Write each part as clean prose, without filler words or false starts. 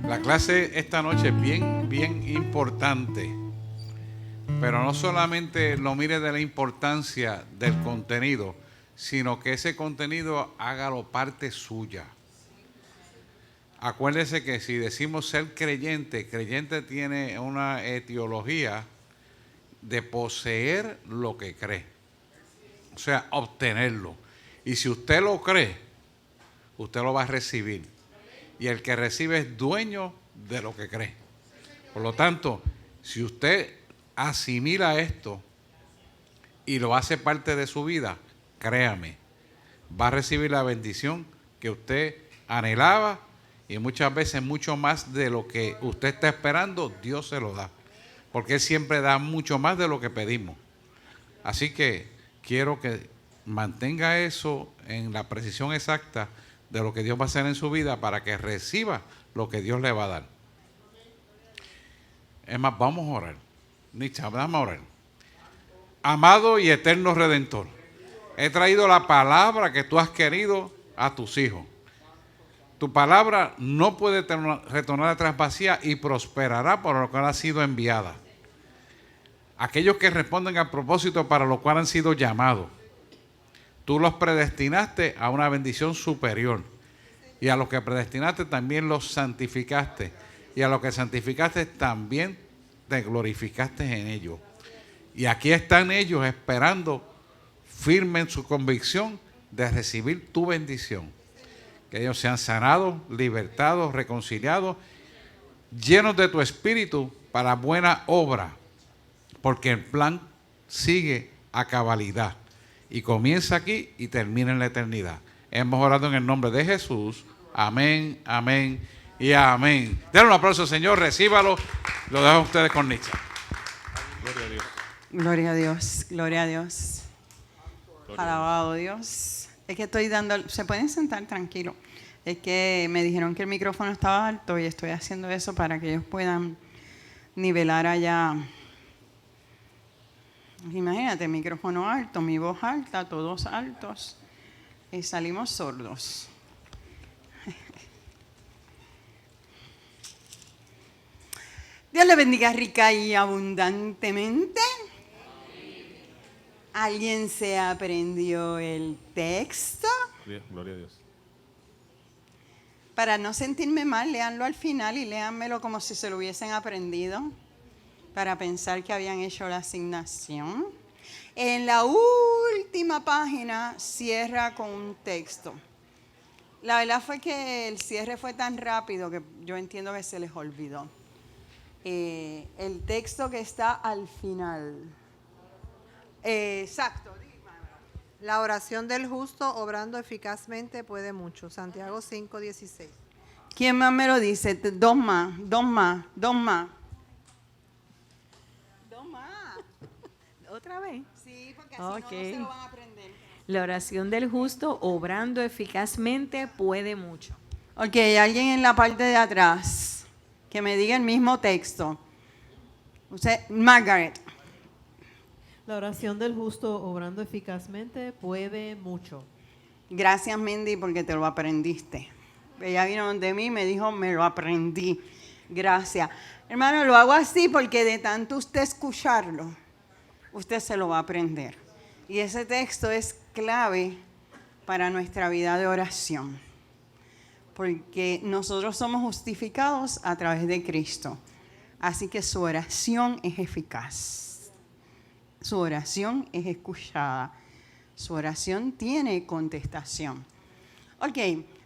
La clase esta noche es bien importante, pero no solamente lo mire de la importancia del contenido, sino que ese contenido hágalo parte suya. Acuérdese que si decimos ser creyente, creyente tiene una etiología de poseer lo que cree, o sea, obtenerlo. Y si usted lo cree, usted lo va a recibir. Y el que recibe es dueño de lo que cree. Por lo tanto, si usted asimila esto y lo hace parte de su vida, créame, va a recibir la bendición que usted anhelaba y muchas veces mucho más de lo que usted está esperando, Dios se lo da. Porque Él siempre da mucho más de lo que pedimos. Así que quiero que mantenga eso en la precisión exacta de lo que Dios va a hacer en su vida para que reciba lo que Dios le va a dar. Es más, vamos a orar. Nietzsche, vamos a orar. Amado y eterno Redentor, he traído la palabra que tú has querido a tus hijos. Tu palabra no puede retornar atrás vacía y prosperará por lo cual ha sido enviada. Aquellos que responden al propósito para lo cual han sido llamados, tú los predestinaste a una bendición superior. Y a los que predestinaste también los santificaste. Y a los que santificaste también te glorificaste en ellos. Y aquí están ellos esperando, firme en su convicción de recibir tu bendición. Que ellos sean sanados, libertados, reconciliados, llenos de tu espíritu para buena obra. Porque el plan sigue a cabalidad. Y comienza aquí y termina en la eternidad. Hemos orado en el nombre de Jesús. Amén, amén y amén. Denle un aplauso, Señor. Recíbalo. Lo dejo a ustedes con Nietzsche. Gloria a Dios. Gloria a Dios, gloria a Dios. Alabado Dios. Es que estoy dando, se pueden sentar tranquilos. Es que me dijeron que el micrófono estaba alto y estoy haciendo eso para que ellos puedan nivelar allá. Imagínate, micrófono alto, mi voz alta, todos altos y salimos sordos. Dios le bendiga rica y abundantemente. ¿Alguien se aprendió el texto? Gloria a Dios. Para no sentirme mal, léanlo al final y léanmelo como si se lo hubiesen aprendido, para pensar que habían hecho la asignación. En la última página cierra con un texto. La verdad fue que el cierre fue tan rápido que yo entiendo que se les olvidó. El texto que está al final. Exacto. La oración del justo obrando eficazmente puede mucho. Santiago 5:16. ¿Quién más me lo dice? Dos más. ¿Otra vez? Sí, porque así no se lo van a aprender. La oración del justo obrando eficazmente puede mucho. Ok, alguien en la parte de atrás que me diga el mismo texto. Usted, Margaret. La oración del justo obrando eficazmente puede mucho. Gracias, Mindy, porque te lo aprendiste. Ella vino donde mí y me dijo, me lo aprendí. Gracias. Hermano, lo hago así porque de tanto usted escucharlo, usted se lo va a aprender. Y ese texto es clave para nuestra vida de oración. Porque nosotros somos justificados a través de Cristo. Así que su oración es eficaz. Su oración es escuchada. Su oración tiene contestación. Ok,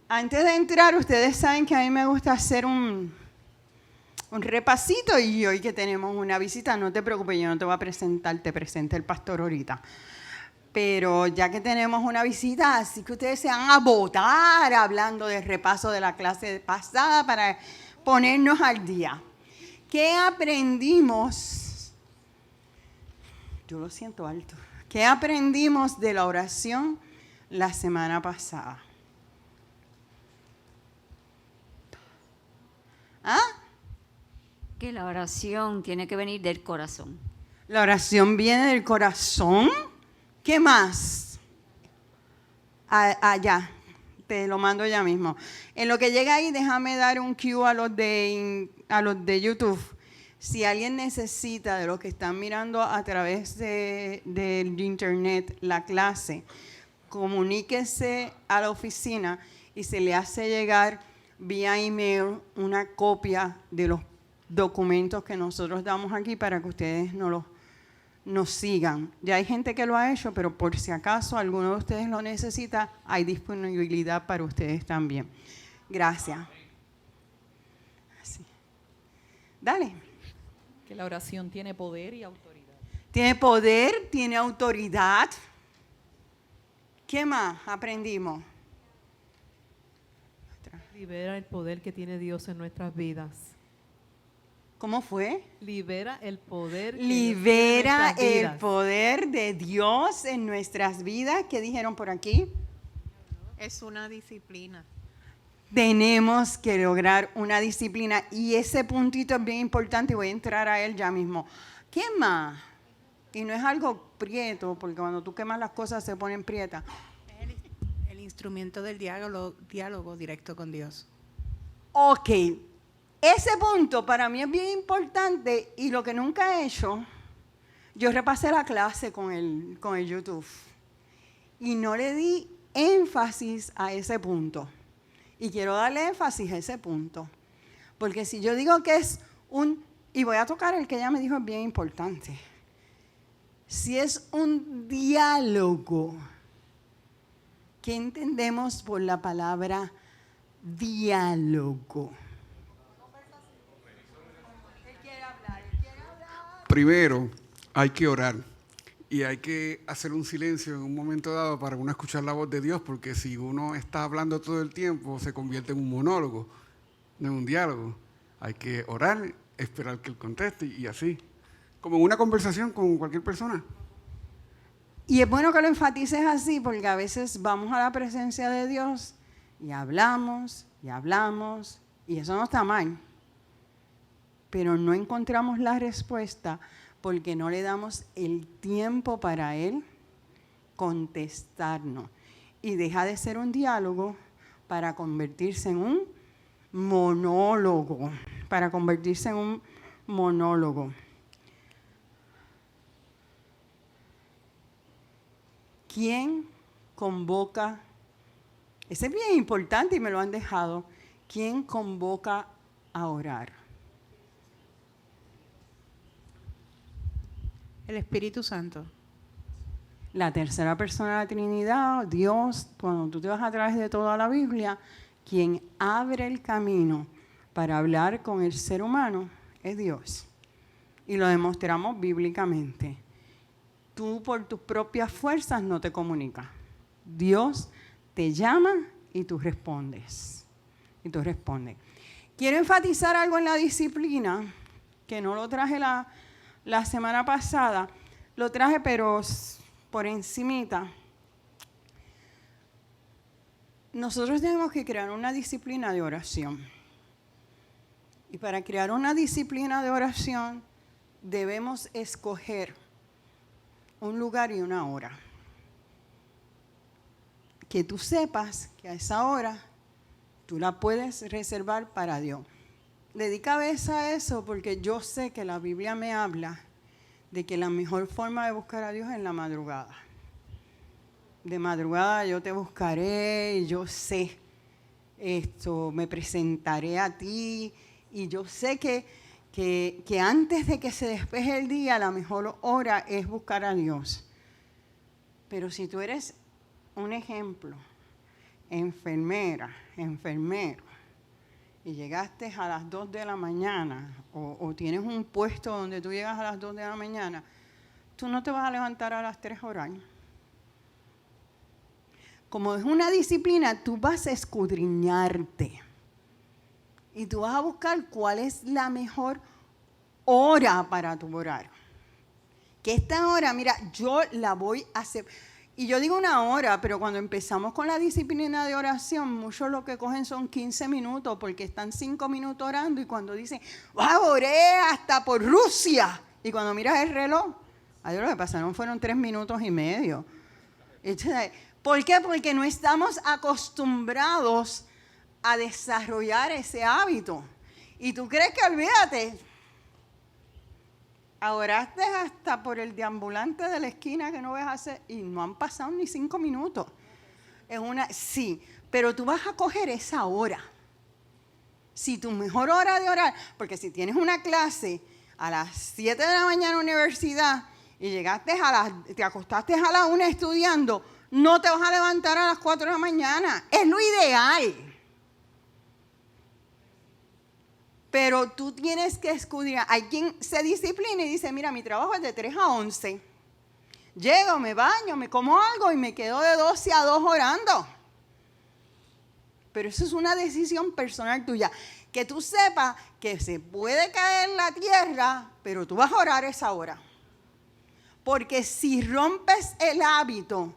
antes de entrar, ustedes saben que a mí me gusta hacer un repasito y hoy que tenemos una visita, no te preocupes, yo no te voy a presentar, te presenta el pastor ahorita. Pero ya que tenemos una visita, así que ustedes se van a votar hablando del repaso de la clase pasada para ponernos al día. ¿Qué aprendimos? Yo lo siento alto. ¿Qué aprendimos de la oración la semana pasada? ¿Ah? Que la oración tiene que venir del corazón. La oración viene del corazón. ¿Qué más? Allá. te lo mando ya mismo. En lo que llega ahí, déjame dar un cue a los de YouTube. Si alguien necesita, de los que están mirando a través del internet la clase, comuníquese a la oficina y se le hace llegar vía email una copia de los documentos que nosotros damos aquí para que ustedes nos sigan. Ya hay gente que lo ha hecho, pero por si acaso alguno de ustedes lo necesita, hay disponibilidad para ustedes también. Gracias. Así. Dale. Que la oración tiene poder y autoridad. Tiene poder, tiene autoridad. ¿Qué más aprendimos? Libera el poder que tiene Dios en nuestras vidas. ¿Cómo fue? Libera el poder. Libera el poder de Dios en nuestras vidas. ¿Qué dijeron por aquí? Es una disciplina. Tenemos que lograr una disciplina y ese puntito es bien importante y voy a entrar a él ya mismo. ¿Qué más? Y no es algo prieto, porque cuando tú quemas las cosas se ponen prietas. El instrumento del diálogo directo con Dios. Ok, ese punto para mí es bien importante y lo que nunca he hecho, yo repasé la clase con el YouTube y no le di énfasis a ese punto. Y quiero darle énfasis a ese punto. Porque si yo digo que es y voy a tocar el que ella me dijo es bien importante. Si es un diálogo, ¿qué entendemos por la palabra diálogo? Primero, hay que orar y hay que hacer un silencio en un momento dado para uno escuchar la voz de Dios, porque si uno está hablando todo el tiempo, se convierte en un monólogo, no en un diálogo. Hay que orar, esperar que Él conteste y así, como en una conversación con cualquier persona. Y es bueno que lo enfatices así, porque a veces vamos a la presencia de Dios y hablamos, y eso no está mal. Pero no encontramos la respuesta porque no le damos el tiempo para Él contestarnos. Y deja de ser un diálogo para convertirse en un monólogo. ¿Quién convoca? Ese es bien importante y me lo han dejado. ¿Quién convoca a orar? El Espíritu Santo. La tercera persona de la Trinidad, Dios, cuando tú te vas a través de toda la Biblia, quien abre el camino para hablar con el ser humano es Dios. Y lo demostramos bíblicamente. Tú por tus propias fuerzas no te comunicas. Dios te llama y tú respondes. Quiero enfatizar algo en la disciplina, que no lo traje la semana pasada. Lo traje, pero por encimita. Nosotros tenemos que crear una disciplina de oración. Y para crear una disciplina de oración, debemos escoger un lugar y una hora. Que tú sepas que a esa hora tú la puedes reservar para Dios. Dedica cabeza a eso porque yo sé que la Biblia me habla de que la mejor forma de buscar a Dios es en la madrugada. De madrugada yo te buscaré y yo sé esto, me presentaré a ti y yo sé que antes de que se despeje el día, la mejor hora es buscar a Dios. Pero si tú eres un ejemplo, enfermero, y llegaste a las 2 de la mañana, o tienes un puesto donde tú llegas a las 2 de la mañana, tú no te vas a levantar a las 3 horas. Como es una disciplina, tú vas a escudriñarte. Y tú vas a buscar cuál es la mejor hora para tu orar. Que esta hora, mira, yo la voy a hacer. Y yo digo una hora, pero cuando empezamos con la disciplina de oración, muchos lo que cogen son 15 minutos, porque están 5 minutos orando y cuando dicen, wow, oré hasta por Rusia. Y cuando miras el reloj, lo que pasaron fueron 3 minutos y medio. Entonces, ¿Por qué? Porque no estamos acostumbrados a desarrollar ese hábito. Y tú crees que, olvídate, oraste hasta por el deambulante de la esquina que no ves hacer, y no han pasado ni 5 minutos. Sí, pero tú vas a coger esa hora. Si tu mejor hora de orar, porque si tienes una clase a las 7 de la mañana en la universidad y te acostaste a las 1 estudiando, no te vas a levantar a las 4 de la mañana. Es lo ideal. Pero tú tienes que escudriñar. Hay quien se disciplina y dice, mira, mi trabajo es de 3 a 11. Llego, me baño, me como algo y me quedo de 12 a 2 orando. Pero eso es una decisión personal tuya. Que tú sepas que se puede caer la tierra, pero tú vas a orar esa hora. Porque si rompes el hábito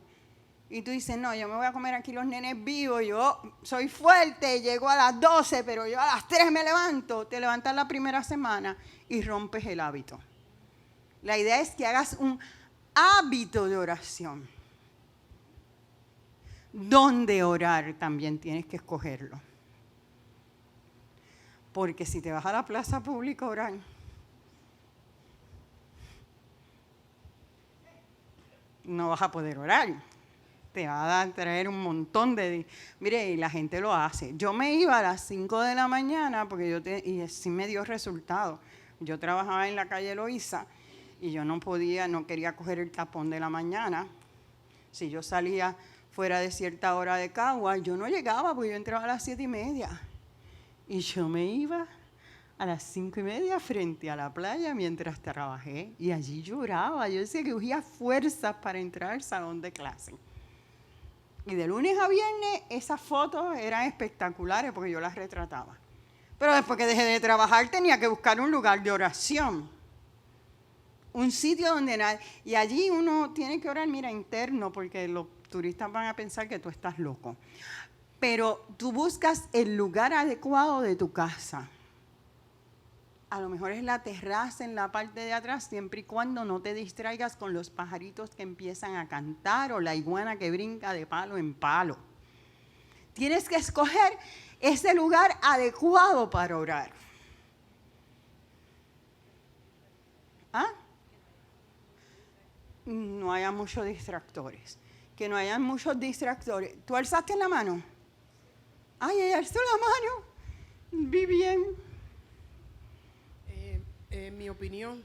y tú dices, no, yo me voy a comer aquí los nenes vivos, yo soy fuerte, llego a las 12, pero yo a las 3 me levanto, te levantas la primera semana y rompes el hábito. La idea es que hagas un hábito de oración. ¿Dónde orar? También tienes que escogerlo. Porque si te vas a la plaza pública a orar, no vas a poder orar. Te va a traer un montón de... Mire, y la gente lo hace. Yo me iba a las 5 de la mañana porque y sí me dio resultado. Yo trabajaba en la calle Loíza y yo no quería coger el tapón de la mañana. Si yo salía fuera de cierta hora de Cagua, yo no llegaba porque yo entraba a las 7:30. Y yo me iba a las 5:30 frente a la playa mientras trabajé. Y allí lloraba. Yo decía que cogía fuerzas para entrar al salón de clase. Y de lunes a viernes esas fotos eran espectaculares porque yo las retrataba. Pero después que dejé de trabajar tenía que buscar un lugar de oración. Un sitio donde nadie... Y allí uno tiene que orar, mira, interno, porque los turistas van a pensar que tú estás loco. Pero tú buscas el lugar adecuado de tu casa. A lo mejor es la terraza en la parte de atrás, siempre y cuando no te distraigas con los pajaritos que empiezan a cantar o la iguana que brinca de palo en palo. Tienes que escoger ese lugar adecuado para orar. ¿Ah? No haya muchos distractores. Que no hayan muchos distractores. ¿Tú alzaste la mano? Ay, ella alzó la mano. Vi bien. En mi opinión,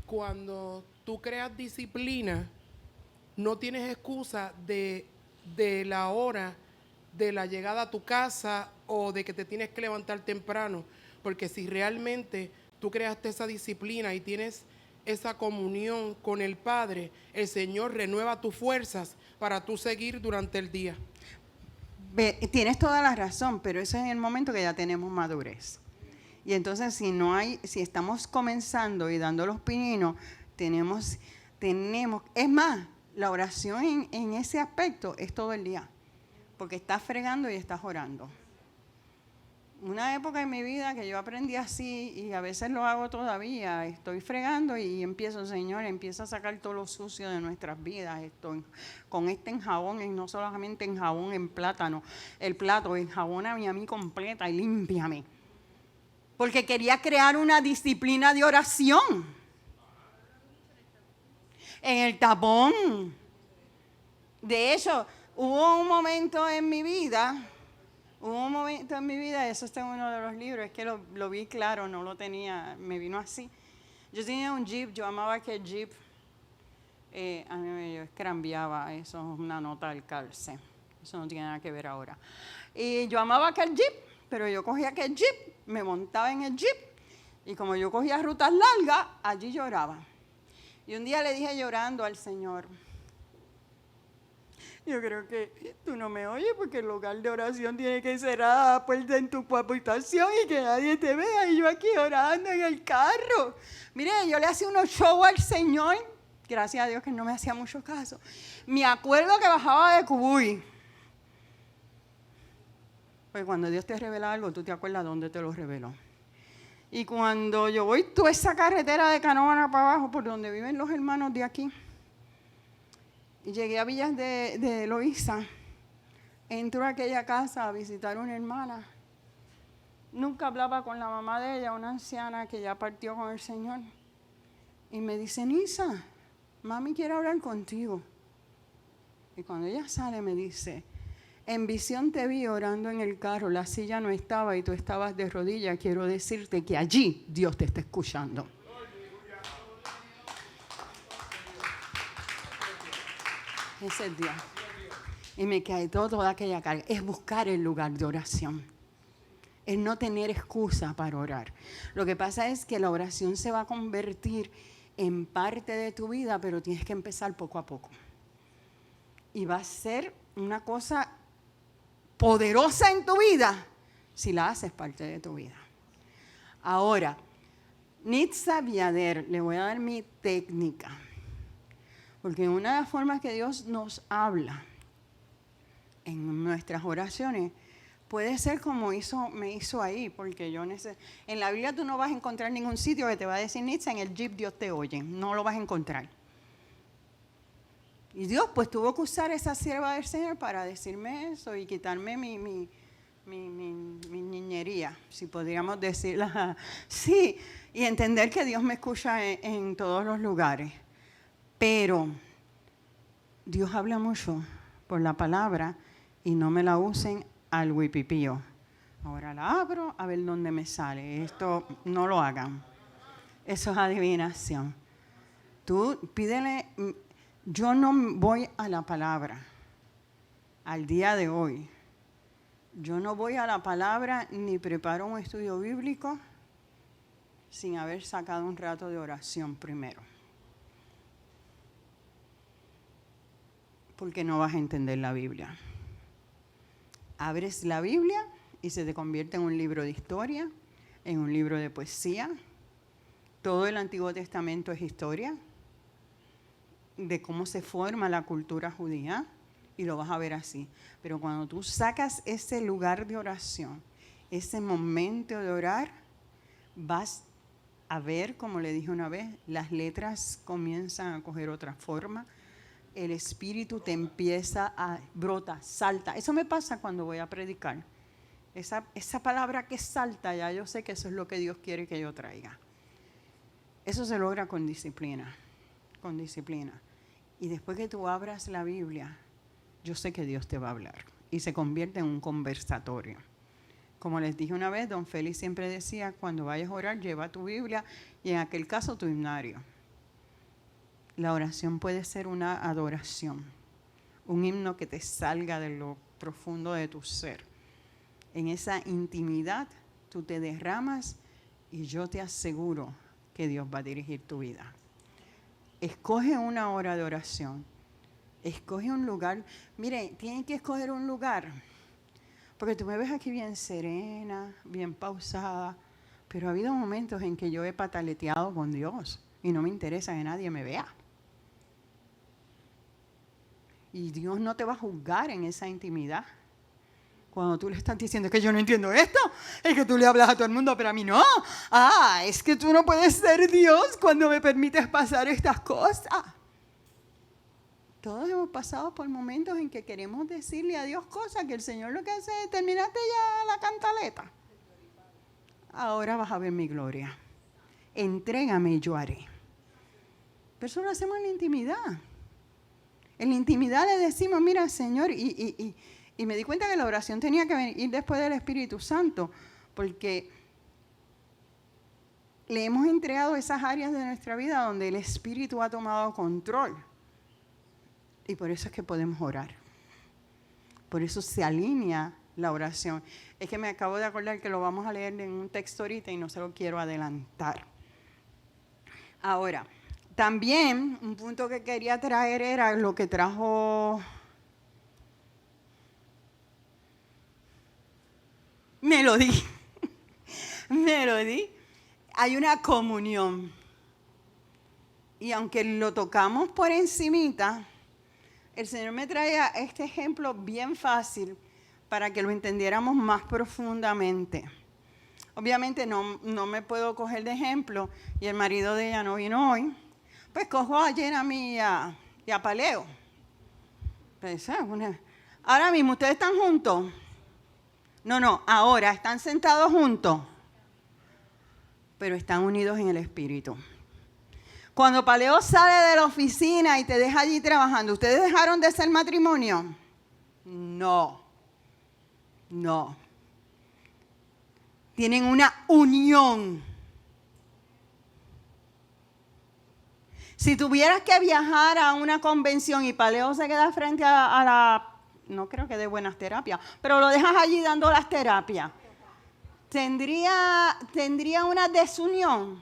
cuando tú creas disciplina, no tienes excusa de la hora de la llegada a tu casa o de que te tienes que levantar temprano, porque si realmente tú creaste esa disciplina y tienes esa comunión con el Padre, el Señor renueva tus fuerzas para tú seguir durante el día. Tienes toda la razón, pero ese es el momento que ya tenemos madurez. Y entonces si estamos comenzando y dando los pininos, tenemos, es más, la oración en ese aspecto es todo el día, porque estás fregando y estás orando. Una época en mi vida que yo aprendí así y a veces lo hago todavía, estoy fregando y empiezo, Señor, empiezo a sacar todo lo sucio de nuestras vidas, con este enjabón, no solamente enjabón en plátano, el plato, enjabóname a mí completa y límpiame. Porque quería crear una disciplina de oración. En el tapón. De hecho, hubo un momento en mi vida, eso está en uno de los libros, es que lo vi claro, no lo tenía, me vino así. Yo tenía un Jeep, yo amaba aquel Jeep. A mí me escrambiaba, eso es una nota del calce. Eso no tiene nada que ver ahora. Y yo amaba aquel Jeep, pero yo cogía aquel Jeep, me montaba en el Jeep, y como yo cogía rutas largas, allí lloraba. Y un día le dije llorando al Señor, yo creo que tú no me oyes porque el lugar de oración tiene que cerrar la puerta en tu habitación y que nadie te vea. Y yo aquí orando en el carro. Mire, yo le hacía unos shows al Señor. Gracias a Dios que no me hacía mucho caso. Me acuerdo que bajaba de Cubuy. Porque cuando Dios te revela algo, tú te acuerdas dónde te lo reveló. Y cuando yo voy toda esa carretera de Canóvana para abajo, por donde viven los hermanos de aquí, Y llegué a Villas de Eloísa. Entro a aquella casa a visitar a una hermana. Nunca hablaba con la mamá de ella, una anciana que ya partió con el Señor. Y me dice, Nisa, mami quiere hablar contigo. Y cuando ella sale me dice, en visión te vi orando en el carro, la silla no estaba y tú estabas de rodillas. Quiero decirte que allí Dios te está escuchando. Ese es Dios. Y me quitó toda aquella carga. Es buscar el lugar de oración. Es no tener excusa para orar. Lo que pasa es que la oración se va a convertir en parte de tu vida, pero tienes que empezar poco a poco. Y va a ser una cosa poderosa en tu vida si la haces parte de tu vida. Ahora, Nitza Viader, le voy a dar mi técnica. Porque una de las formas que Dios nos habla en nuestras oraciones puede ser como me hizo ahí, porque en la Biblia tú no vas a encontrar ningún sitio que te va a decir, Nitza, en el jeep Dios te oye, no lo vas a encontrar. Y Dios pues tuvo que usar esa sierva del Señor para decirme eso y quitarme mi niñería, si podríamos decirla así, y entender que Dios me escucha en todos los lugares. Pero Dios habla mucho por la palabra y no me la usen al huipipío. Ahora la abro a ver dónde me sale. Esto no lo hagan. Eso es adivinación. Tú pídele. Yo no voy a la palabra al día de hoy. Yo no voy a la palabra ni preparo un estudio bíblico sin haber sacado un rato de oración primero. Porque no vas a entender la Biblia. Abres la Biblia y se te convierte en un libro de historia, en un libro de poesía. Todo el Antiguo Testamento es historia de cómo se forma la cultura judía y lo vas a ver así. Pero cuando tú sacas ese lugar de oración, ese momento de orar, vas a ver, como le dije una vez, las letras comienzan a coger otra forma. El espíritu te empieza a brota, salta. Eso me pasa cuando voy a predicar. Esa palabra que salta, ya yo sé que eso es lo que Dios quiere que yo traiga. Eso se logra con disciplina, con disciplina. Y después que tú abras la Biblia, yo sé que Dios te va a hablar y se convierte en un conversatorio. Como les dije una vez, don Félix siempre decía, cuando vayas a orar, lleva tu Biblia y en aquel caso tu himnario. La oración puede ser una adoración, un himno que te salga de lo profundo de tu ser. En esa intimidad tú te derramas y yo te aseguro que Dios va a dirigir tu vida. Escoge una hora de oración. Escoge un lugar. Mire, tienen que escoger un lugar. Porque tú me ves aquí bien serena, bien pausada. Pero ha habido momentos en que yo he pataleteado con Dios y no me interesa que nadie me vea. Y Dios no te va a juzgar en esa intimidad. Cuando tú le estás diciendo que yo no entiendo esto, es que tú le hablas a todo el mundo, pero a mí no. Es que tú no puedes ser Dios cuando me permites pasar estas cosas. Todos hemos pasado por momentos en que queremos decirle a Dios cosas que el Señor lo que hace es terminarte ya la cantaleta. Ahora vas a ver mi gloria. Entrégame y yo haré. Pero eso lo hacemos en la intimidad. En la intimidad le decimos, mira, Señor, y me di cuenta que la oración tenía que venir después del Espíritu Santo, porque le hemos entregado esas áreas de nuestra vida donde el Espíritu ha tomado control. Y por eso es que podemos orar. Por eso se alinea la oración. Es que me acabo de acordar que lo vamos a leer en un texto ahorita y no se lo quiero adelantar. Ahora, también un punto que quería traer era lo que trajo Melody. Melody. Hay una comunión. Y aunque lo tocamos por encimita, el Señor me traía este ejemplo bien fácil para que lo entendiéramos más profundamente. Obviamente no me puedo coger de ejemplo y el marido de ella no vino hoy. Pues cojo a Jeremy y a Paleo. Pues, ahora mismo, ¿ustedes están juntos? No, ahora están sentados juntos, pero están unidos en el Espíritu. Cuando Paleo sale de la oficina y te deja allí trabajando, ¿ustedes dejaron de ser matrimonio? No. Tienen una unión. Si tuvieras que viajar a una convención y Paleo se queda frente a la, no creo que dé buenas terapias, pero lo dejas allí dando las terapias, ¿tendría una desunión?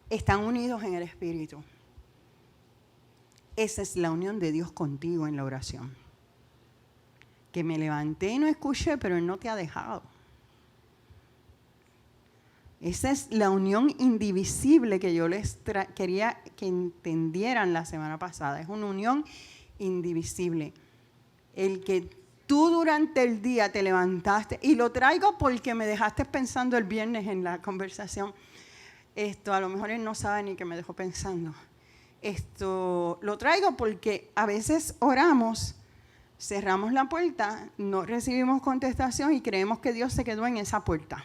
Están unidos en el Espíritu. Esa es la unión de Dios contigo en la oración. Que me levanté y no escuché, pero Él no te ha dejado. Esa es la unión indivisible que yo les quería que entendieran la semana pasada. Es una unión indivisible. El que tú durante el día te levantaste, y lo traigo porque me dejaste pensando el viernes en la conversación. A lo mejor él no sabe ni que me dejó pensando. Lo traigo porque a veces oramos, cerramos la puerta, no recibimos contestación y creemos que Dios se quedó en esa puerta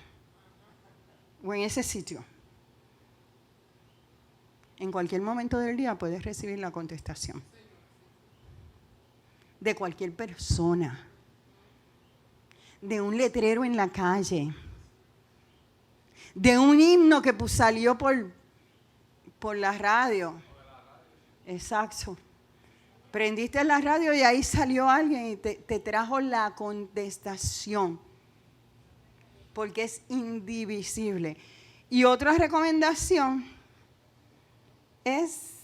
o en ese sitio. En cualquier momento del día puedes recibir la contestación de cualquier persona, de un letrero en la calle, de un himno que salió por la radio. Exacto. Prendiste la radio y ahí salió alguien y te trajo la contestación. Porque es indivisible. Y otra recomendación es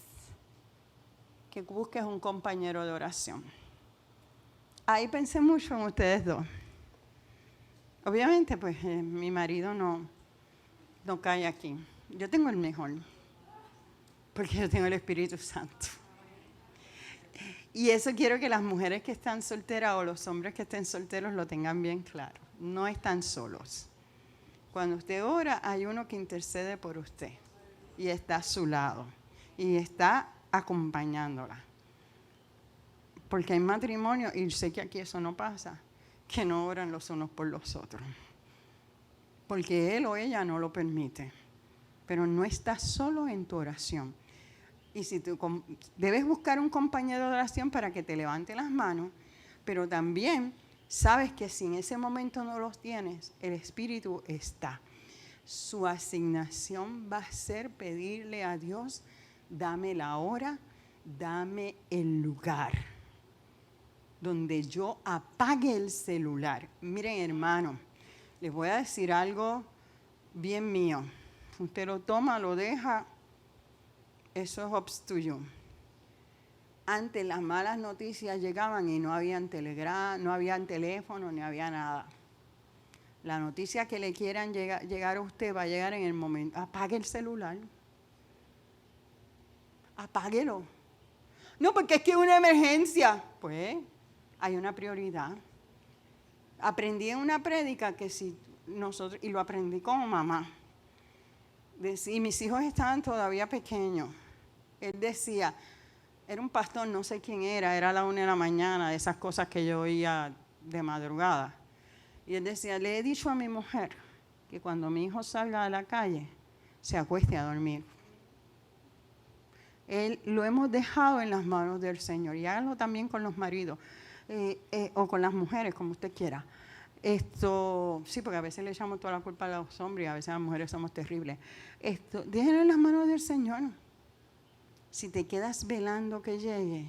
que busques un compañero de oración. Ahí pensé mucho en ustedes dos. Obviamente, pues mi marido no cae aquí. Yo tengo el mejor, porque yo tengo el Espíritu Santo. Y eso quiero que las mujeres que están solteras o los hombres que estén solteros lo tengan bien claro. No están solos. Cuando usted ora, hay uno que intercede por usted y está a su lado y está acompañándola. Porque hay matrimonio, y sé que aquí eso no pasa, que no oran los unos por los otros. Porque él o ella no lo permite. Pero no estás solo en tu oración. Y si tú debes buscar un compañero de oración para que te levante las manos, pero también sabes que si en ese momento no los tienes, el Espíritu está. Su asignación va a ser pedirle a Dios, dame la hora, dame el lugar donde yo apague el celular. Miren, hermano, les voy a decir algo bien mío. Usted lo toma, lo deja, eso es up to you. Antes las malas noticias llegaban y no habían telegrama, no habían teléfono, ni había nada. La noticia que le quieran llegar a usted va a llegar en el momento. Apague el celular. Apáguelo. No, porque es que es una emergencia. Pues hay una prioridad. Aprendí en una prédica que si nosotros, y lo aprendí como mamá, y mis hijos estaban todavía pequeños. Él decía, era un pastor, no sé quién era la 1 de la mañana, de esas cosas que yo oía de madrugada. Y él decía, le he dicho a mi mujer que cuando mi hijo salga a la calle, se acueste a dormir. Lo hemos dejado en las manos del Señor. Y háganlo también con los maridos, o con las mujeres, como usted quiera. Sí, porque a veces le echamos toda la culpa a los hombres y a veces las mujeres somos terribles. Déjenlo en las manos del Señor. Si te quedas velando que llegue,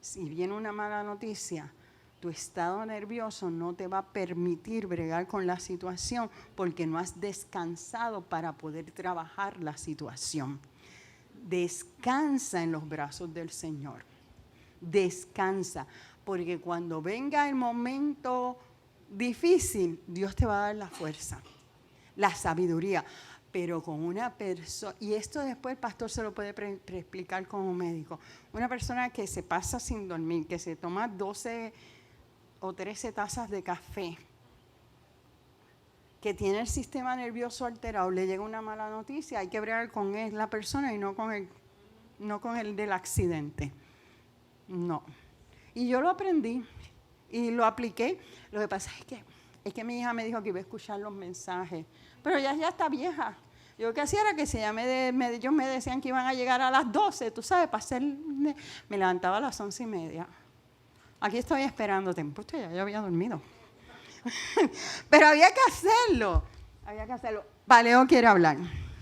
si viene una mala noticia, tu estado nervioso no te va a permitir bregar con la situación porque no has descansado para poder trabajar la situación. Descansa en los brazos del Señor. Descansa, porque cuando venga el momento difícil, Dios te va a dar la fuerza, la sabiduría. Pero con una persona, y esto después el pastor se lo puede explicar como médico, una persona que se pasa sin dormir, que se toma 12 o 13 tazas de café, que tiene el sistema nervioso alterado, le llega una mala noticia, hay que bregar con la persona y no con el del accidente. No. Y yo lo aprendí y lo apliqué. Lo que pasa es que mi hija me dijo que iba a escuchar los mensajes, pero ella ya está vieja. Yo lo que hacía era que si ella ellos me decían que iban a llegar a las 12, tú sabes, para hacer, me levantaba a las 11:30. Aquí estoy esperándote. Pues ya había dormido. Pero había que hacerlo. Valeo quiere hablar.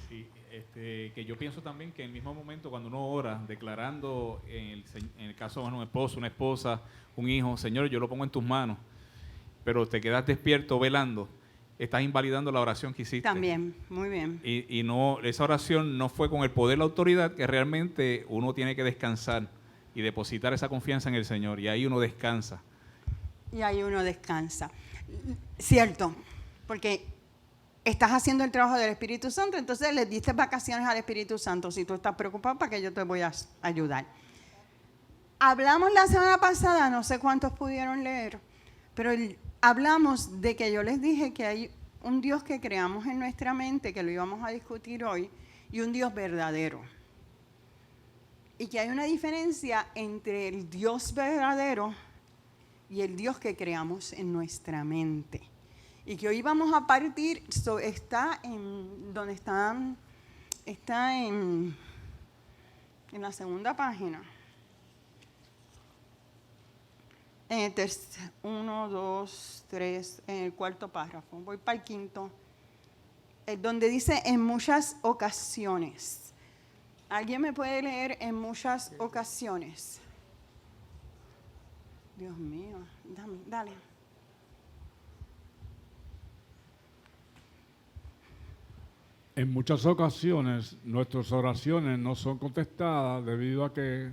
Sí, que yo pienso también que en el mismo momento cuando uno ora, declarando en el caso de un esposo, una esposa, un hijo, Señor, yo lo pongo en tus manos, pero te quedas despierto velando, estás invalidando la oración que hiciste. También, muy bien. Y no, esa oración no fue con el poder, la autoridad, que realmente uno tiene que descansar y depositar esa confianza en el Señor, y ahí uno descansa. Y ahí uno descansa. Cierto, porque estás haciendo el trabajo del Espíritu Santo, entonces le diste vacaciones al Espíritu Santo. Si tú estás preocupado, ¿para qué yo te voy a ayudar? Hablamos la semana pasada, no sé cuántos pudieron leer, pero hablamos de que yo les dije que hay un Dios que creamos en nuestra mente, que lo íbamos a discutir hoy, y un Dios verdadero. Y que hay una diferencia entre el Dios verdadero y el Dios que creamos en nuestra mente. Y que hoy vamos a partir, está en la segunda página. En el 1, 2, 3, en el cuarto párrafo. Voy para el quinto. Donde dice en muchas ocasiones. ¿Alguien me puede leer en muchas ocasiones? Dios mío, dale. En muchas ocasiones nuestras oraciones no son contestadas debido a que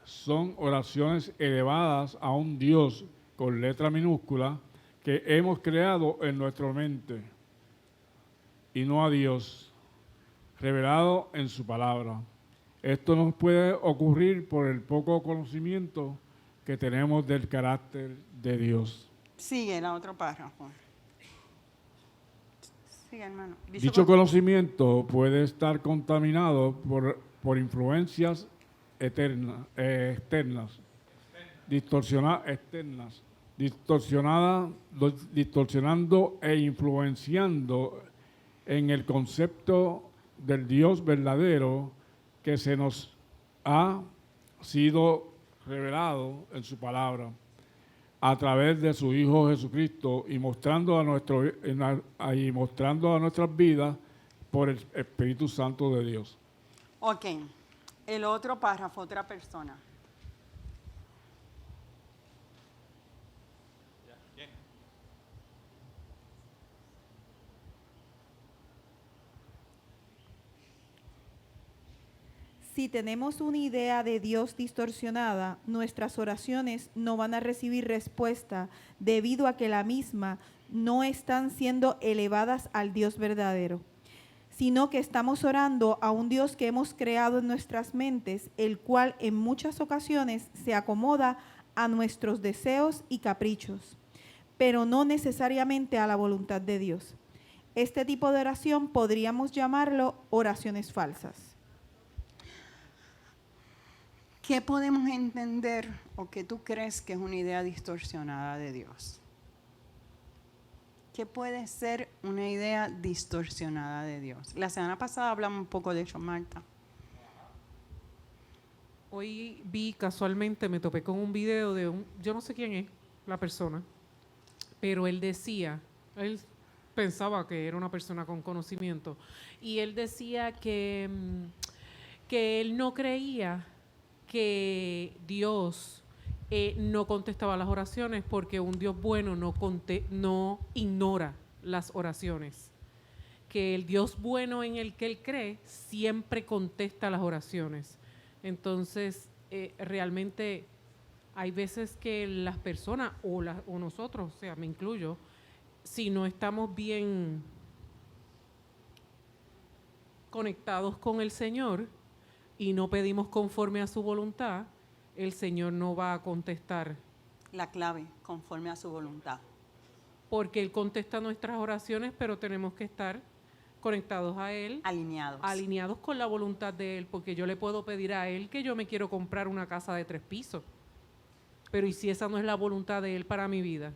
son oraciones elevadas a un Dios con letra minúscula que hemos creado en nuestra mente y no a Dios revelado en su palabra. Esto nos puede ocurrir por el poco conocimiento que tenemos del carácter de Dios. Sigue el otro párrafo. Sigue, hermano. Dicho conocimiento puede estar contaminado por influencias externas, distorsionando e influenciando en el concepto del Dios verdadero que se nos ha sido revelado en su palabra a través de su Hijo Jesucristo y mostrando a nuestras vidas por el Espíritu Santo de Dios. Ok, el otro párrafo, otra persona. Si tenemos una idea de Dios distorsionada, nuestras oraciones no van a recibir respuesta debido a que la misma no están siendo elevadas al Dios verdadero, sino que estamos orando a un Dios que hemos creado en nuestras mentes, el cual en muchas ocasiones se acomoda a nuestros deseos y caprichos, pero no necesariamente a la voluntad de Dios. Este tipo de oración podríamos llamarlo oraciones falsas. ¿Qué podemos entender o qué tú crees que es una idea distorsionada de Dios? ¿Qué puede ser una idea distorsionada de Dios? La semana pasada hablamos un poco de eso, Marta. Hoy casualmente, me topé con un video de yo no sé quién es la persona, pero él pensaba que era una persona con conocimiento, y él decía que él no creía que Dios no contestaba las oraciones porque un Dios bueno no ignora las oraciones. Que el Dios bueno en el que él cree siempre contesta las oraciones. Entonces, realmente hay veces que las personas o nosotros, o sea, me incluyo, si no estamos bien conectados con el Señor y no pedimos conforme a su voluntad, el Señor no va a contestar. La clave, conforme a su voluntad. Porque Él contesta nuestras oraciones, pero tenemos que estar conectados a Él. Alineados con la voluntad de Él, porque yo le puedo pedir a Él que yo me quiero comprar una casa de 3 pisos. pero ¿y si esa no es la voluntad de Él para mi vida?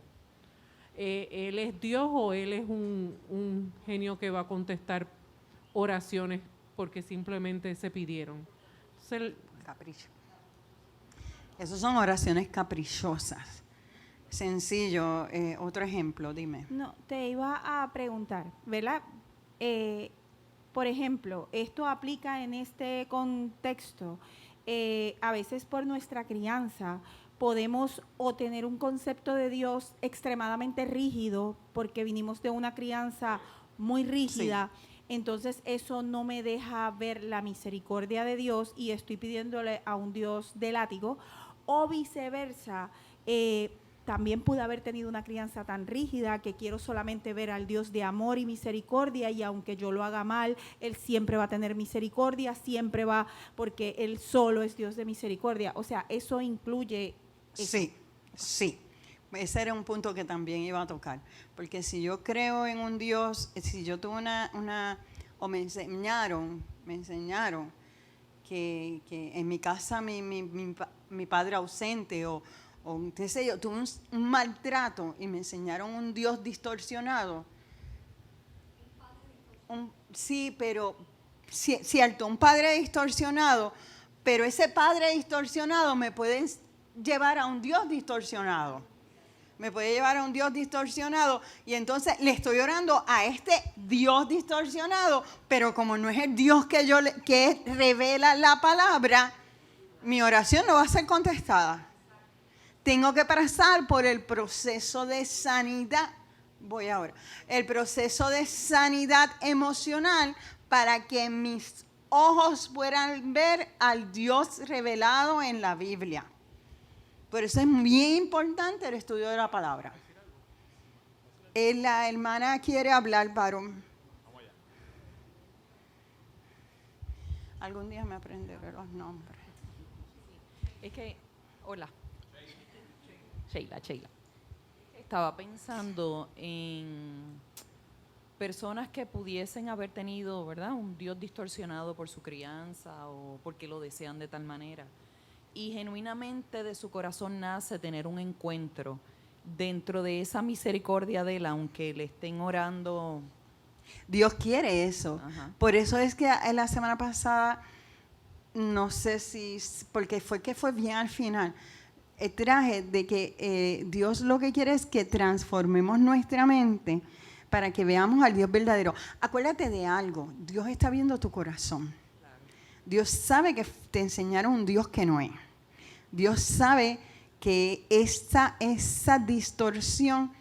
¿Él es Dios o Él es un genio que va a contestar oraciones porque simplemente se pidieron? Capricho. Esas son oraciones caprichosas. Sencillo. Otro ejemplo, dime. No, te iba a preguntar, ¿verdad? Por ejemplo, esto aplica en este contexto. A veces por nuestra crianza podemos o tener un concepto de Dios extremadamente rígido porque vinimos de una crianza muy rígida. Sí. Entonces eso no me deja ver la misericordia de Dios y estoy pidiéndole a un Dios de látigo, o viceversa. También pude haber tenido una crianza tan rígida que quiero solamente ver al Dios de amor y misericordia, y aunque yo lo haga mal, Él siempre va a tener misericordia, siempre va, porque Él solo es Dios de misericordia. O sea, eso incluye eso. Sí, sí. Ese era un punto que también iba a tocar, porque si yo creo en un Dios, si yo tuve o me enseñaron que en mi casa mi padre ausente o qué sé yo, tuve un maltrato y me enseñaron un Dios distorsionado. Sí, pero cierto, un padre distorsionado, pero ese padre distorsionado me puede llevar a un Dios distorsionado. Me puede llevar a un Dios distorsionado y entonces le estoy orando a este Dios distorsionado, pero como no es el Dios que revela la palabra, mi oración no va a ser contestada. Tengo que pasar por el proceso de sanidad. Voy ahora. El proceso de sanidad emocional para que mis ojos puedan ver al Dios revelado en la Biblia. Por eso es bien importante el estudio de la palabra. La hermana quiere hablar, varón. Algún día me aprenderé los nombres. Es que, hola. Sheila. Estaba pensando en personas que pudiesen haber tenido, ¿verdad?, un Dios distorsionado por su crianza o porque lo desean de tal manera. Y genuinamente de su corazón nace tener un encuentro dentro de esa misericordia de Él, aunque le estén orando. Dios quiere eso. Ajá. Por eso es que la semana pasada, no sé si, porque fue bien al final, traje de que Dios lo que quiere es que transformemos nuestra mente para que veamos al Dios verdadero. Acuérdate de algo, Dios está viendo tu corazón. Claro. Dios sabe que te enseñaron un Dios que no es. Dios sabe que esa distorsión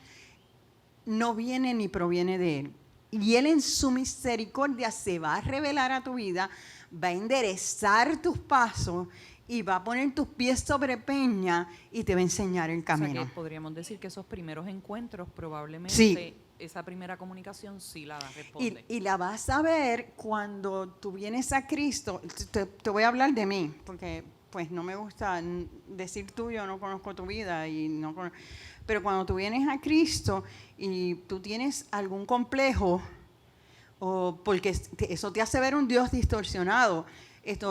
no viene ni proviene de Él. Y Él en su misericordia se va a revelar a tu vida, va a enderezar tus pasos y va a poner tus pies sobre peña y te va a enseñar el camino. O sea que podríamos decir que esos primeros encuentros probablemente, sí, esa primera comunicación sí la responde. Y la vas a ver cuando tú vienes a Cristo. Te voy a hablar de mí, porque pues no me gusta decir tú, yo no conozco tu vida, pero cuando tú vienes a Cristo y tú tienes algún complejo, o porque eso te hace ver un Dios distorsionado.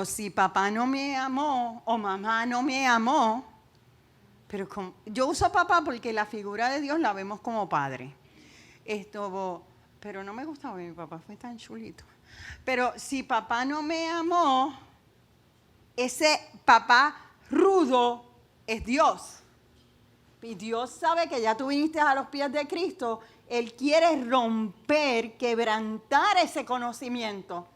Si papá no me amó o mamá no me amó, pero yo uso papá porque la figura de Dios la vemos como padre. Pero no me gustaba, mi papá fue tan chulito. Pero si papá no me amó, ese papá rudo es Dios. Y Dios sabe que ya tú viniste a los pies de Cristo. Él quiere romper, quebrantar ese conocimiento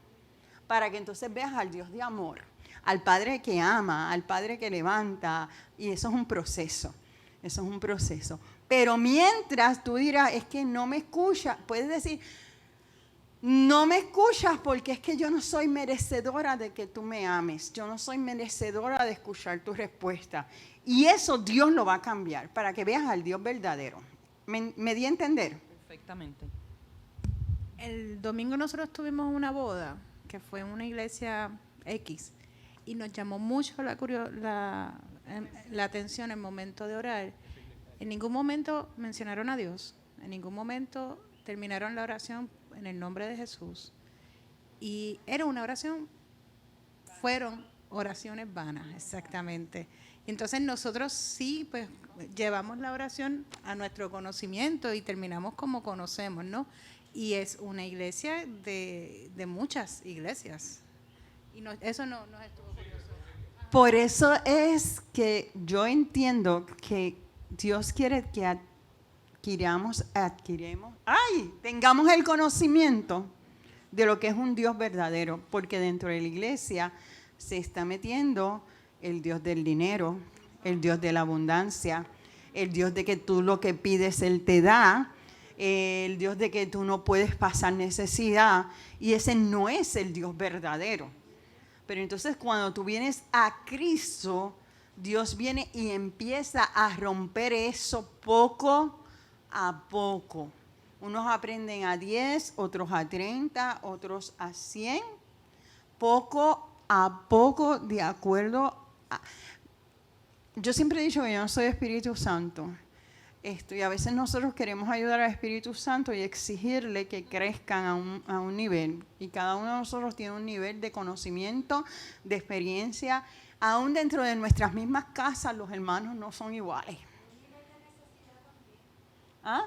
para que entonces veas al Dios de amor, al Padre que ama, al Padre que levanta. Y eso es un proceso. Eso es un proceso. Pero mientras tú dirás, es que no me escuchas, puedes decir, no me escuchas porque es que yo no soy merecedora de que tú me ames. Yo no soy merecedora de escuchar tu respuesta. Y eso Dios lo va a cambiar para que veas al Dios verdadero. ¿Me di a entender? Perfectamente. El domingo nosotros tuvimos una boda que fue en una iglesia X y nos llamó mucho la atención en el momento de orar. En ningún momento mencionaron a Dios, en ningún momento terminaron la oración en el nombre de Jesús. Y era una oración, fueron oraciones vanas, exactamente. Entonces nosotros sí, pues llevamos la oración a nuestro conocimiento y terminamos como conocemos, ¿no? Y es una iglesia de muchas iglesias. Y eso no nos estuvo curioso. Por eso es que yo entiendo que Dios quiere que tengamos el conocimiento de lo que es un Dios verdadero, porque dentro de la iglesia se está metiendo el Dios del dinero, el Dios de la abundancia, el Dios de que tú lo que pides Él te da, el Dios de que tú no puedes pasar necesidad, y ese no es el Dios verdadero. Pero entonces cuando tú vienes a Cristo, Dios viene y empieza a romper eso poco a poco. Unos aprenden a 10, otros a 30, otros a 100, poco a poco, de acuerdo a... Yo siempre he dicho que yo no soy Espíritu Santo. Y a veces nosotros queremos ayudar al Espíritu Santo y exigirle que crezcan a un nivel. Y cada uno de nosotros tiene un nivel de conocimiento, de experiencia. Aún dentro de nuestras mismas casas, los hermanos no son iguales. ¿Ah?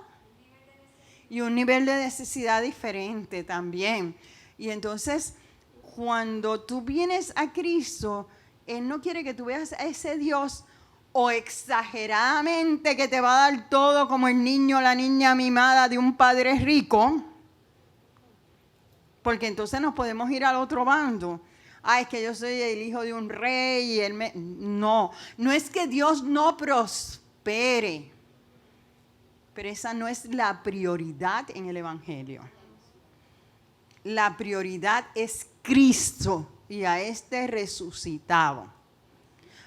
Y un nivel de necesidad diferente también. Y entonces, cuando tú vienes a Cristo, Él no quiere que tú veas a ese Dios o exageradamente que te va a dar todo como el niño o la niña mimada de un padre rico, porque entonces nos podemos ir al otro bando. Es que yo soy el hijo de un rey y él me... No es que Dios no prospere, pero esa no es la prioridad en el Evangelio. La prioridad es Cristo y a este resucitado.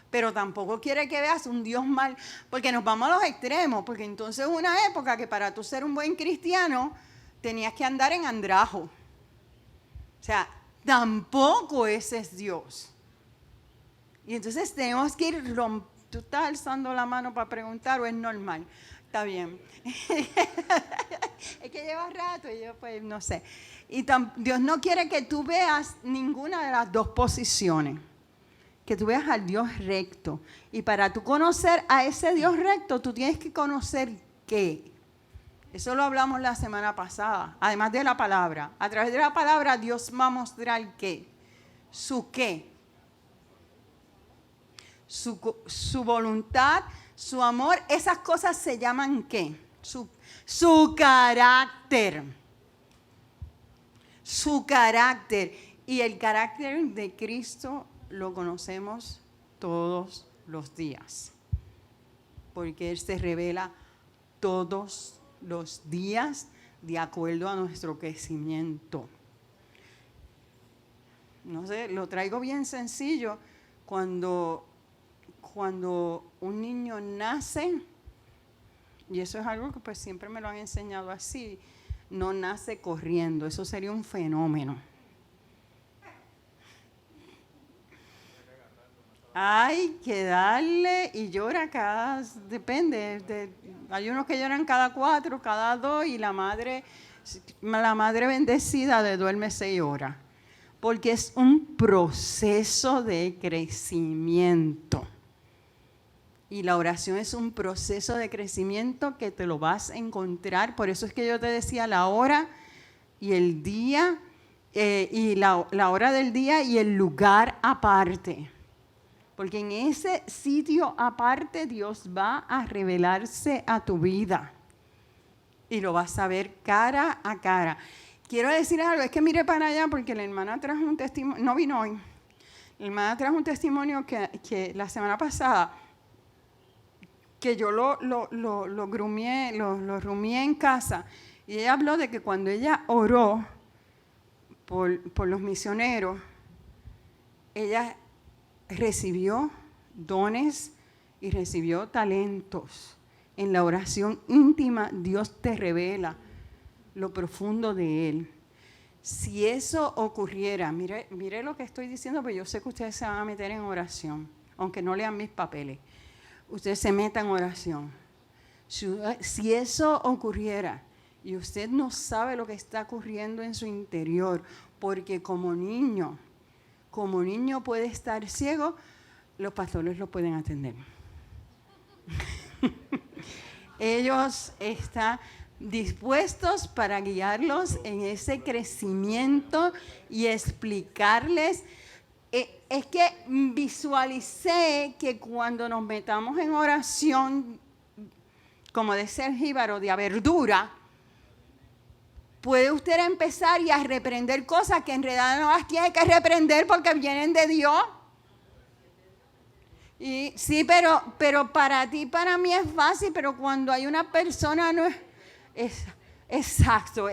Pero tampoco quiere que veas un Dios mal, porque nos vamos a los extremos, porque entonces una época que para tú ser un buen cristiano tenías que andar en andrajo. O sea, tampoco ese es Dios. Y entonces tenemos que ir ¿Tú estás alzando la mano para preguntar o es normal? Está bien. Es que lleva rato y yo pues no sé. Y Dios no quiere que tú veas ninguna de las dos posiciones. Que tú veas al Dios recto. Y para tú conocer a ese Dios recto, tú tienes que conocer qué. Eso lo hablamos la semana pasada. Además de la palabra. A través de la palabra Dios va a mostrar qué. Su qué. Su voluntad, su amor. Esas cosas se llaman qué. Su carácter. Su carácter. Y el carácter de Cristo lo conocemos todos los días, porque Él se revela todos los días de acuerdo a nuestro crecimiento. No sé, lo traigo bien sencillo. Cuando un niño nace, y eso es algo que pues siempre me lo han enseñado así, no nace corriendo, eso sería un fenómeno. Hay que darle y llora depende, hay unos que lloran cada 4, cada 2 y la madre bendecida le duerme 6 horas, porque es un proceso de crecimiento. Y la oración es un proceso de crecimiento que te lo vas a encontrar, por eso es que yo te decía la hora y el día, y la hora del día y el lugar aparte. Porque en ese sitio aparte Dios va a revelarse a tu vida. Y lo vas a ver cara a cara. Quiero decir algo, es que mire para allá porque la hermana trajo un testimonio, no vino hoy. La hermana trajo un testimonio que la semana pasada, que yo lo rumié en casa. Y ella habló de que cuando ella oró por los misioneros, ella recibió dones y recibió talentos. En la oración íntima, Dios te revela lo profundo de Él. Si eso ocurriera, mire lo que estoy diciendo, pero yo sé que ustedes se van a meter en oración, aunque no lean mis papeles. Ustedes se metan en oración. Si eso ocurriera y usted no sabe lo que está ocurriendo en su interior, porque como niño puede estar ciego, los pastores lo pueden atender. Ellos están dispuestos para guiarlos en ese crecimiento y explicarles. Es que visualicé que cuando nos metamos en oración, como decía el jíbaro, de verdura, puede usted empezar y a reprender cosas que en realidad no las tiene que reprender porque vienen de Dios. Y sí, pero para ti, para mí es fácil, pero cuando hay una persona no es exacto.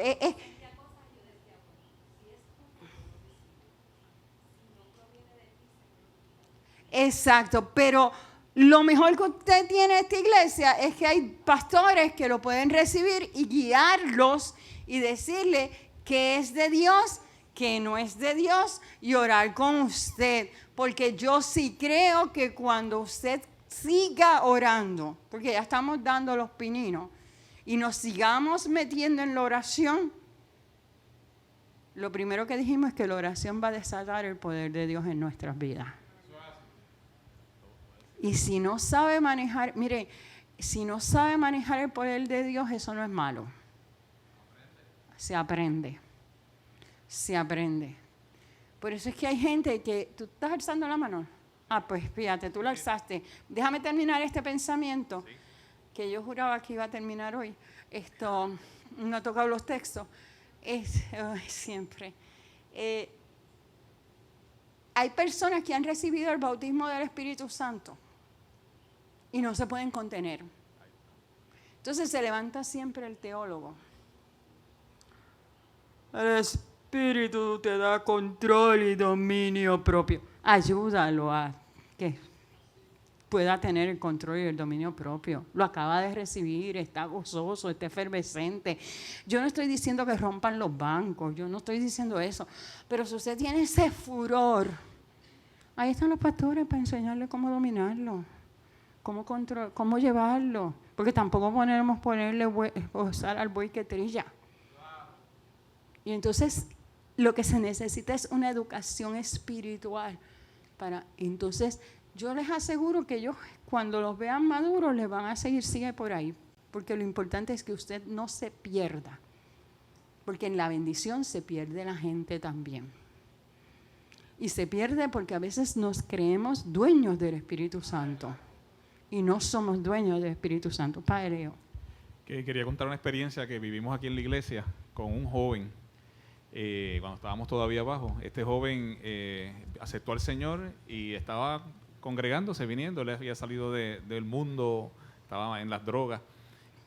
Exacto, pero lo mejor que usted tiene en esta iglesia es que hay pastores que lo pueden recibir y guiarlos y decirle que es de Dios, que no es de Dios y orar con usted. Porque yo sí creo que cuando usted siga orando, porque ya estamos dando los pininos, y nos sigamos metiendo en la oración, lo primero que dijimos es que la oración va a desatar el poder de Dios en nuestras vidas. Y si no sabe manejar, mire, si no sabe manejar el poder de Dios, eso no es malo. Se aprende. Se aprende. Por eso es que hay gente que, ¿tú estás alzando la mano? Ah, pues fíjate, tú la alzaste. Déjame terminar este pensamiento, que yo juraba que iba a terminar hoy. No he tocado los textos. Siempre. Hay personas que han recibido el bautismo del Espíritu Santo y no se pueden contener. Entonces se levanta siempre el teólogo. El Espíritu te da control y dominio propio. Ayúdalo a que pueda tener el control y el dominio propio. Lo acaba de recibir, está gozoso, está efervescente. Yo no estoy diciendo que rompan los bancos, yo no estoy diciendo eso. Pero si usted tiene ese furor, ahí están los pastores para enseñarle cómo dominarlo, cómo llevarlo. Porque tampoco podemos ponerle usar al buey que trilla. Y entonces lo que se necesita es una educación espiritual. Entonces yo les aseguro que ellos cuando los vean maduros les van a sigue por ahí. Porque lo importante es que usted no se pierda. Porque en la bendición se pierde la gente también. Y se pierde porque a veces nos creemos dueños del Espíritu Santo. Y no somos dueños del Espíritu Santo. Padre Leo. Quería contar una experiencia que vivimos aquí en la iglesia con un joven. Cuando estábamos todavía abajo, este joven aceptó al Señor y estaba congregándose, viniendo, él había salido del mundo, estaba en las drogas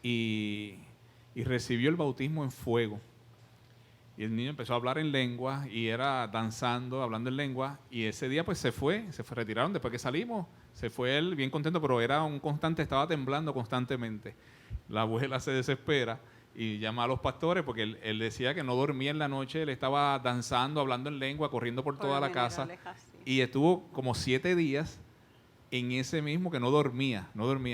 y recibió el bautismo en fuego. Y el niño empezó a hablar en lengua y era danzando, hablando en lengua, y ese día pues se retiraron después que salimos, se fue él bien contento, pero era un constante, estaba temblando constantemente. La abuela se desespera y llama a los pastores porque él decía que no dormía en la noche, él estaba danzando, hablando en lengua, corriendo por toda la casa y estuvo como 7 días en ese mismo que no dormía,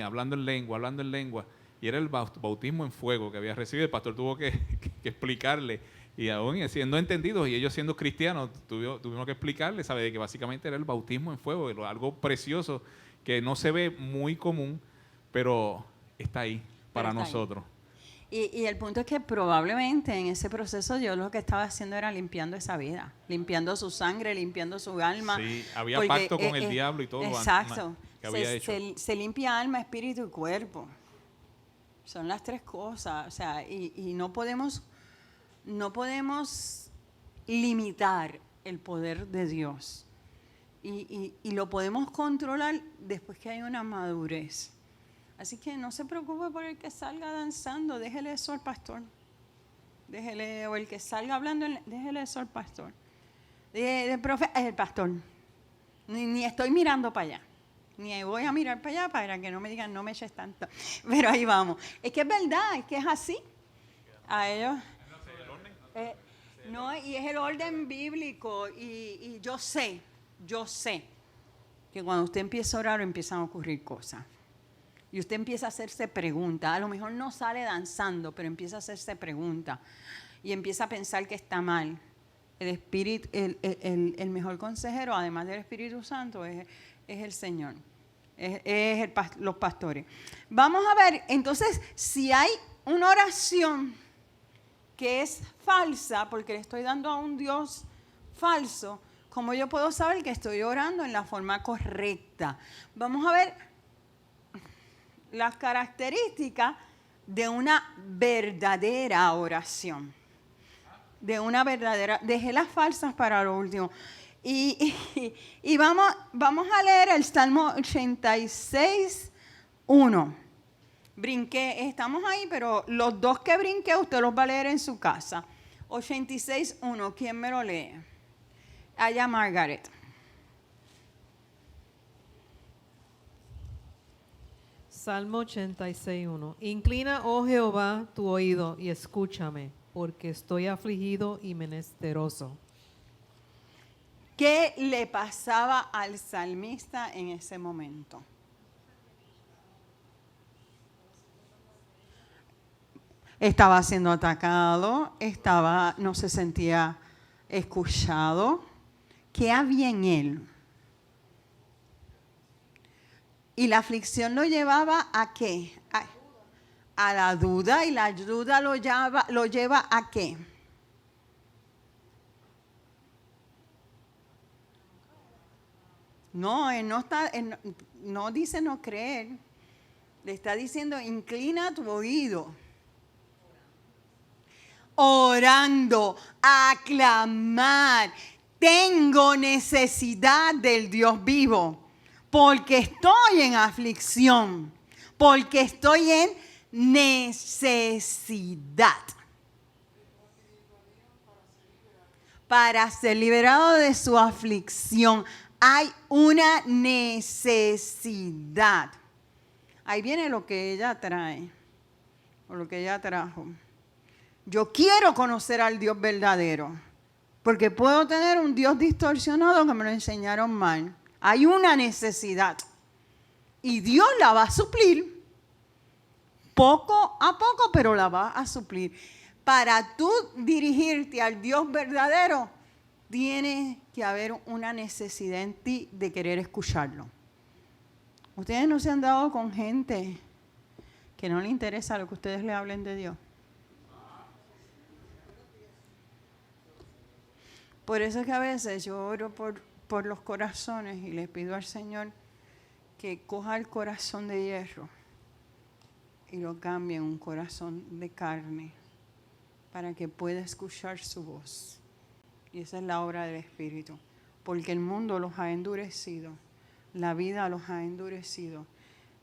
hablando en lengua y era el bautismo en fuego que había recibido. El pastor tuvo que explicarle y aún siendo entendidos y ellos siendo cristianos tuvimos que explicarle, ¿sabe? Que básicamente era el bautismo en fuego, algo precioso que no se ve muy común, pero está ahí para nosotros. Y el punto es que probablemente en ese proceso Dios lo que estaba haciendo era limpiando esa vida, limpiando su sangre, limpiando su alma. Sí, había pacto con el diablo y todo. Exacto. Que había hecho. Se limpia alma, espíritu y cuerpo. Son las 3 cosas. O sea, y no podemos limitar el poder de Dios. Y lo podemos controlar después que hay una madurez. Así que no se preocupe por el que salga danzando, déjele eso al pastor. O el que salga hablando, déjele eso al pastor. El pastor. Ni estoy mirando para allá. Ni voy a mirar para allá para que no me digan, no me eches tanto. Pero ahí vamos. Es que es verdad, es que es así. A ellos. No, y es el orden bíblico. Y yo sé que cuando usted empieza a orar empiezan a ocurrir cosas. Y usted empieza a hacerse preguntas. A lo mejor no sale danzando, pero empieza a hacerse preguntas. Y empieza a pensar que está mal. El mejor consejero, además del Espíritu Santo, es es el Señor, los pastores. Vamos a ver, entonces, si hay una oración que es falsa, porque le estoy dando a un Dios falso, ¿cómo yo puedo saber que estoy orando en la forma correcta? Vamos a ver las características de una verdadera oración. De una verdadera, dejé las falsas para lo último. Y vamos a leer el Salmo 86, 1. Brinqué, estamos ahí, pero los dos que brinqué usted los va a leer en su casa. 86, 1, ¿quién me lo lee? Allá Margaret. Salmo 86, 1. Inclina, oh Jehová, tu oído y escúchame, porque estoy afligido y menesteroso. ¿Qué le pasaba al salmista en ese momento? Estaba siendo atacado, no se sentía escuchado. ¿Qué había en él? Y la aflicción lo llevaba ¿a qué? A la duda, y la duda lo lleva ¿a qué? No, no dice no creer. Le está diciendo, inclina tu oído. Orando, aclamar. Tengo necesidad del Dios vivo, porque estoy en aflicción, porque estoy en necesidad. Para ser liberado de su aflicción, hay una necesidad. Ahí viene lo que ella trae, o lo que ella trajo. Yo quiero conocer al Dios verdadero, porque puedo tener un Dios distorsionado que me lo enseñaron mal. Hay una necesidad y Dios la va a suplir, poco a poco, pero la va a suplir. Para tú dirigirte al Dios verdadero, tiene que haber una necesidad en ti de querer escucharlo. Ustedes no se han dado con gente que no le interesa lo que ustedes le hablen de Dios. Por eso es que a veces yo oro por los corazones y le pido al Señor que coja el corazón de hierro y lo cambie en un corazón de carne para que pueda escuchar su voz. Y esa es la obra del Espíritu, porque el mundo los ha endurecido, la vida los ha endurecido,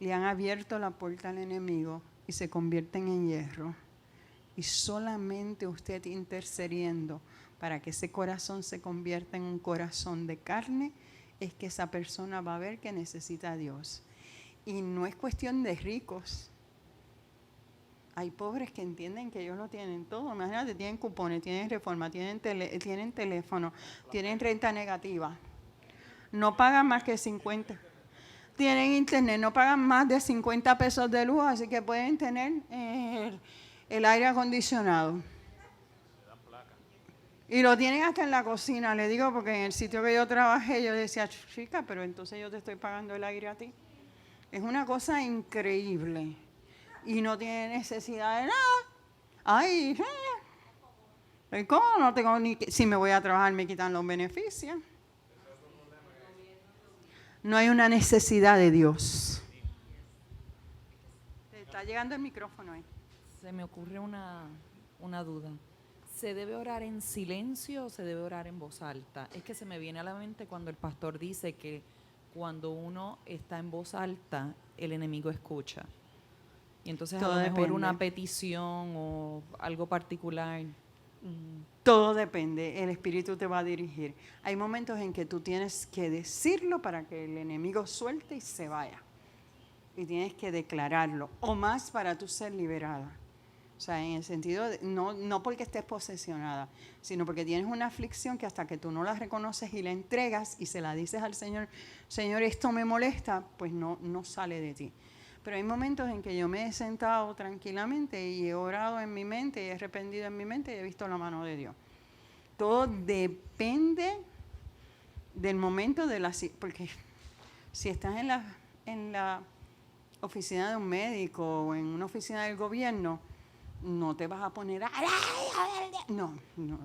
le han abierto la puerta al enemigo y se convierten en hierro. Y solamente usted intercediendo para que ese corazón se convierta en un corazón de carne, es que esa persona va a ver que necesita a Dios. Y no es cuestión de ricos. Hay pobres que entienden que ellos lo tienen todo. Imagínate, tienen cupones, tienen reforma, tienen teléfono, tienen renta negativa. No pagan más que 50. Tienen internet, no pagan más de 50 pesos de luz, así que pueden tener el aire acondicionado. Y lo tienen hasta en la cocina, le digo, porque en el sitio que yo trabajé, yo decía, chica, pero entonces yo te estoy pagando el aire a ti. Es una cosa increíble. Y no tiene necesidad de nada. Ay, ¿cómo no tengo ni que, si me voy a trabajar me quitan los beneficios? No hay una necesidad de Dios. Te está llegando el micrófono ahí. Se me ocurre una duda. ¿Se debe orar en silencio o se debe orar en voz alta? Es que se me viene a la mente cuando el pastor dice que cuando uno está en voz alta, el enemigo escucha. Y entonces Todo a lo mejor depende. una petición o algo particular. Todo depende, el Espíritu te va a dirigir. Hay momentos en que tú tienes que decirlo para que el enemigo suelte y se vaya. Y tienes que declararlo, o más para tú ser liberada. O sea, en el sentido, no porque estés posesionada, sino porque tienes una aflicción que hasta que tú no la reconoces y la entregas y se la dices al Señor, Señor, esto me molesta, pues no sale de ti. Pero hay momentos en que yo me he sentado tranquilamente y he orado en mi mente y he arrepentido en mi mente y he visto la mano de Dios. Todo depende del momento porque Si estás en la oficina de un médico o en una oficina del gobierno, no te vas a poner a... No,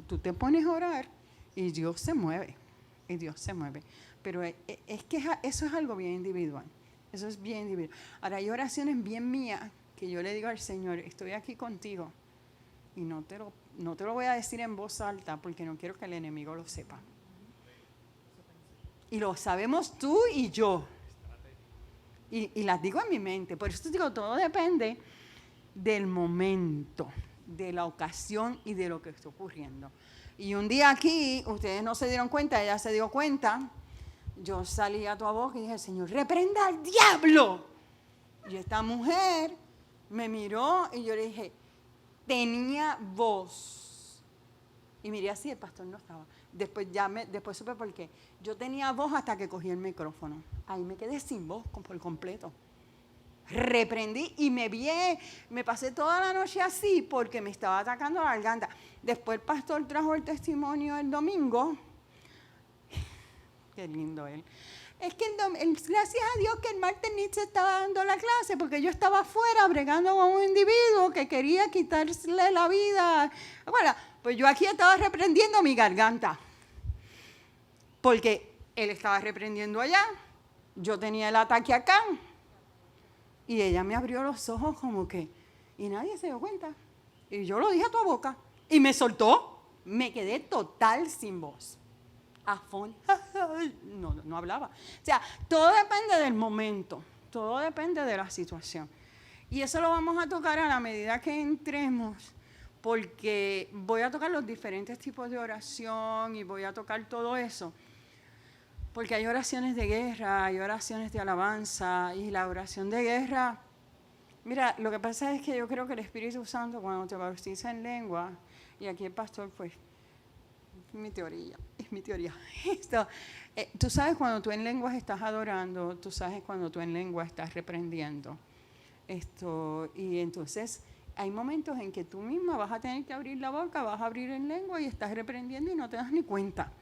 tú te pones a orar y Dios se mueve, Pero es que eso es algo bien individual, eso es bien individual. Ahora, hay oraciones bien mías que yo le digo al Señor, estoy aquí contigo y no te lo voy a decir en voz alta porque no quiero que el enemigo lo sepa. Y lo sabemos tú y yo. Y las digo en mi mente. Por eso te digo, todo depende del momento, de la ocasión y de lo que está ocurriendo. Y un día aquí, ustedes no se dieron cuenta, ella se dio cuenta, yo salí a toda boca y dije, Señor, reprenda al diablo. Y esta mujer me miró y yo le dije, tenía voz. Y miré así, el pastor no estaba. Después supe por qué. Yo tenía voz hasta que cogí el micrófono. Ahí me quedé sin voz por completo. Reprendí y me pasé toda la noche así porque me estaba atacando la garganta. Después el pastor trajo el testimonio el domingo. Qué lindo él. Es que gracias a Dios que el martes Nietzsche estaba dando la clase porque yo estaba afuera bregando con un individuo que quería quitarle la vida. Bueno, pues yo aquí estaba reprendiendo mi garganta porque él estaba reprendiendo allá, yo tenía el ataque acá y ella me abrió los ojos como que, y nadie se dio cuenta. Y yo lo dije a tu boca y me soltó, me quedé total sin voz. No hablaba. O sea, todo depende del momento, todo depende de la situación. Y eso lo vamos a tocar a la medida que entremos, porque voy a tocar los diferentes tipos de oración y voy a tocar todo eso. Porque hay oraciones de guerra, hay oraciones de alabanza, y la oración de guerra, mira, lo que pasa es que yo creo que el Espíritu Santo cuando te bautiza en lengua, y aquí el pastor pues, es mi teoría. Tú sabes cuando tú en lenguas estás adorando, tú sabes cuando tú en lengua estás reprendiendo. Y entonces hay momentos en que tú misma vas a tener que abrir la boca, vas a abrir en lengua y estás reprendiendo y no te das ni cuenta.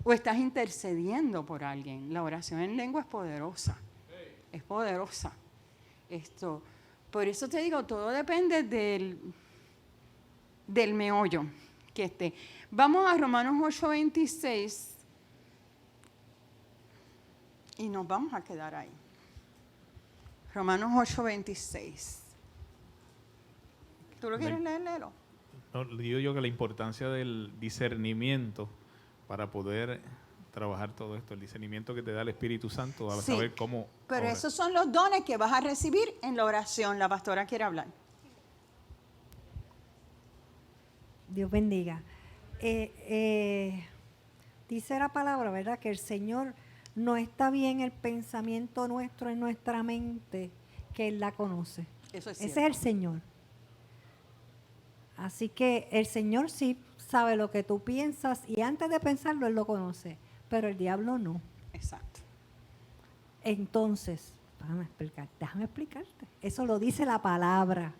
O estás intercediendo por alguien. La oración en lengua es poderosa. Es poderosa. Por eso te digo, todo depende del meollo que esté. Vamos a Romanos 8:26 y nos vamos a quedar ahí. Romanos 8:26. ¿Tú lo quieres leer, Lelo? No, digo yo que la importancia del discernimiento para poder trabajar todo esto, el discernimiento que te da el Espíritu Santo a saber cómo. Pero orar. esos son los dones que vas a recibir en la oración. La pastora quiere hablar. Dios bendiga. Dice la palabra, ¿verdad? Que el Señor no está bien el pensamiento nuestro en nuestra mente, que Él la conoce. Eso es Ese cierto. es el Señor. Así que el Señor sí sabe lo que tú piensas y antes de pensarlo Él lo conoce, pero el diablo no. Exacto. Entonces, déjame explicarte. Eso lo dice la palabra.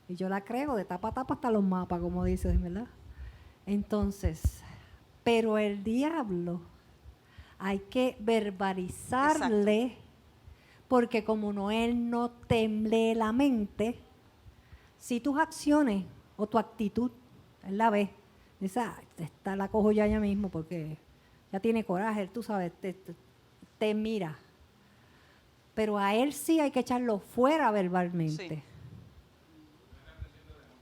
Y yo la creo de tapa a tapa hasta los mapas, como dices, ¿verdad? Entonces, pero el diablo hay que verbalizarle, exacto, porque como él no temble la mente, si tus acciones o tu actitud, él la ve, dice, esta la cojo ya mismo porque ya tiene coraje, tú sabes, te mira. Pero a él sí hay que echarlo fuera verbalmente. Sí.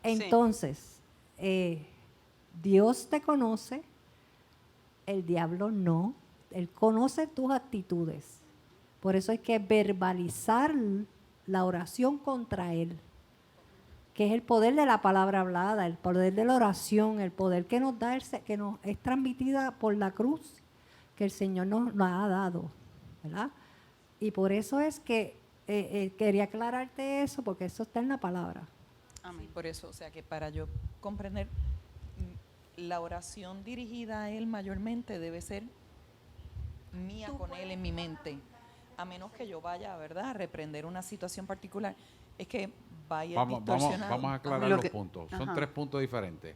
Entonces, Dios te conoce, el diablo no. Él conoce tus actitudes. Por eso hay que verbalizar la oración contra él, que es el poder de la palabra hablada, el poder de la oración, el poder que nos da, que nos es transmitida por la cruz, que el Señor nos ha dado, ¿verdad? Y por eso es que quería aclararte eso, porque eso está en la palabra. Amén. Por eso, o sea que para yo comprender, la oración dirigida a Él mayormente debe ser mía con Él en mi mente. A menos que yo vaya, ¿verdad?, a reprender una situación particular. Es que vaya distorsionado. Vamos a aclarar los puntos. Son 3 puntos diferentes.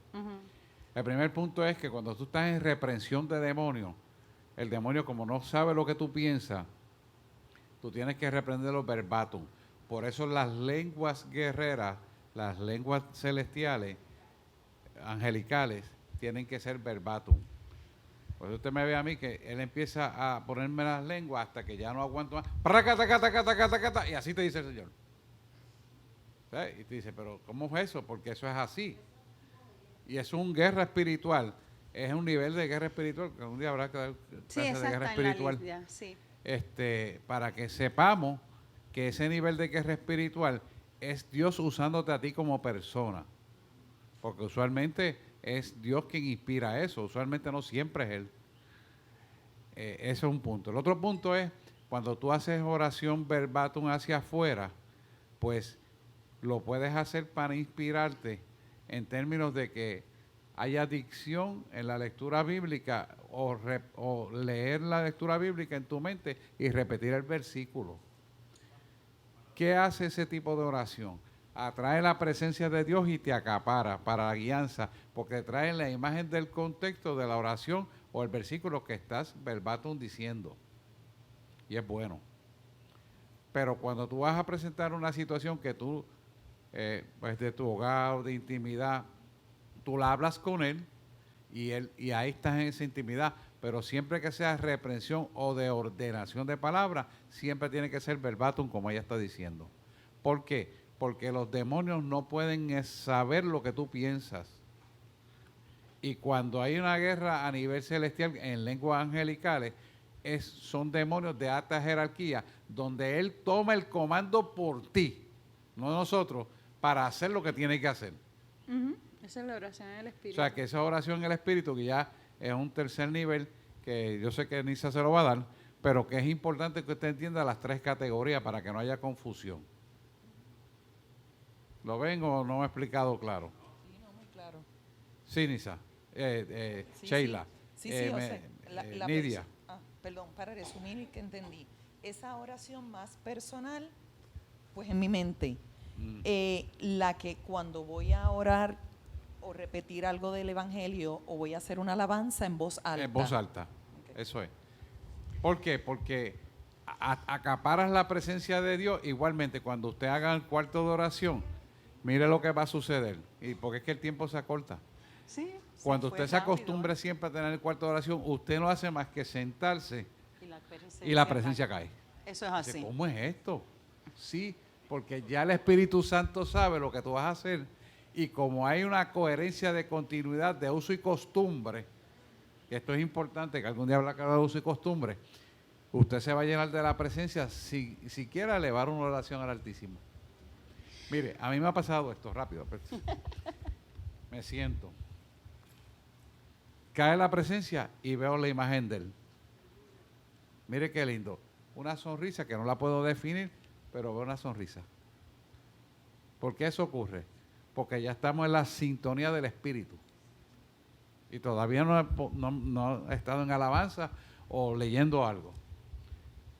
El primer punto es que cuando tú estás en reprensión de demonio, el demonio, como no sabe lo que tú piensas, tú tienes que reprenderlo verbatim. Por eso las lenguas guerreras, las lenguas celestiales, angelicales, tienen que ser verbatim. Por eso usted me ve a mí que él empieza a ponerme las lenguas hasta que ya no aguanto más. Y así te dice el Señor. ¿Sabes? Y te dice, pero ¿cómo es eso? Porque eso es así. Y eso es una guerra espiritual. Es un nivel de guerra espiritual que un día habrá que dar clase de guerra espiritual. Sí. Para que sepamos que ese nivel de guerra espiritual es Dios usándote a ti como persona. Porque usualmente es Dios quien inspira eso. Usualmente no siempre es Él. Ese es un punto. El otro punto es, cuando tú haces oración verbatim hacia afuera, pues lo puedes hacer para inspirarte en términos de que haya dicción en la lectura bíblica o leer la lectura bíblica en tu mente y repetir el versículo. ¿Qué hace ese tipo de oración? Atrae la presencia de Dios y te acapara para la guianza, porque trae la imagen del contexto de la oración o el versículo que estás verbatim diciendo. Y es bueno. Pero cuando tú vas a presentar una situación que tú, pues de tu hogar, de intimidad, tú la hablas con él y ahí estás en esa intimidad. Pero siempre que sea reprensión o de ordenación de palabras, siempre tiene que ser verbatim como ella está diciendo. ¿Por qué? Porque los demonios no pueden saber lo que tú piensas. Y cuando hay una guerra a nivel celestial en lenguas angelicales, son demonios de alta jerarquía, donde él toma el comando por ti, no nosotros, para hacer lo que tiene que hacer. Esa es la oración en el O Espíritu. sea, que esa oración en el Espíritu, que ya es un tercer nivel, que yo sé que Nisa se lo va a dar, pero que es importante que usted entienda las tres categorías para que no haya confusión. ¿Lo ven o no me he explicado claro? Sí, no, muy claro. Sí, Nisa. Sí, Sheila. Sí, o sea, Nidia. perdón, para resumir que entendí. Esa oración más personal, pues en mi mente. La que cuando voy a orar o repetir algo del Evangelio o voy a hacer una alabanza en voz alta. En voz alta, okay. Eso es. ¿Por qué? Porque acaparas la presencia de Dios. Igualmente, cuando usted haga el cuarto de oración, mire lo que va a suceder. Y porque es que el tiempo se acorta. Sí. Cuando usted se acostumbre siempre a tener el cuarto de oración, usted no hace más que sentarse y la presencia cae. Eso es así. Dice, ¿cómo es esto? Sí, porque ya el Espíritu Santo sabe lo que tú vas a hacer. Y como hay una coherencia de continuidad de uso y costumbre, que esto es importante, que algún día habla de uso y costumbre, usted se va a llenar de la presencia si quiere elevar una oración al Altísimo. Mire, a mí me ha pasado esto, rápido. Me siento. Cae la presencia y veo la imagen de él. Mire qué lindo. Una sonrisa que no la puedo definir, pero veo una sonrisa. ¿Por qué eso ocurre? Porque ya estamos en la sintonía del Espíritu. Y todavía no he estado en alabanza o leyendo algo.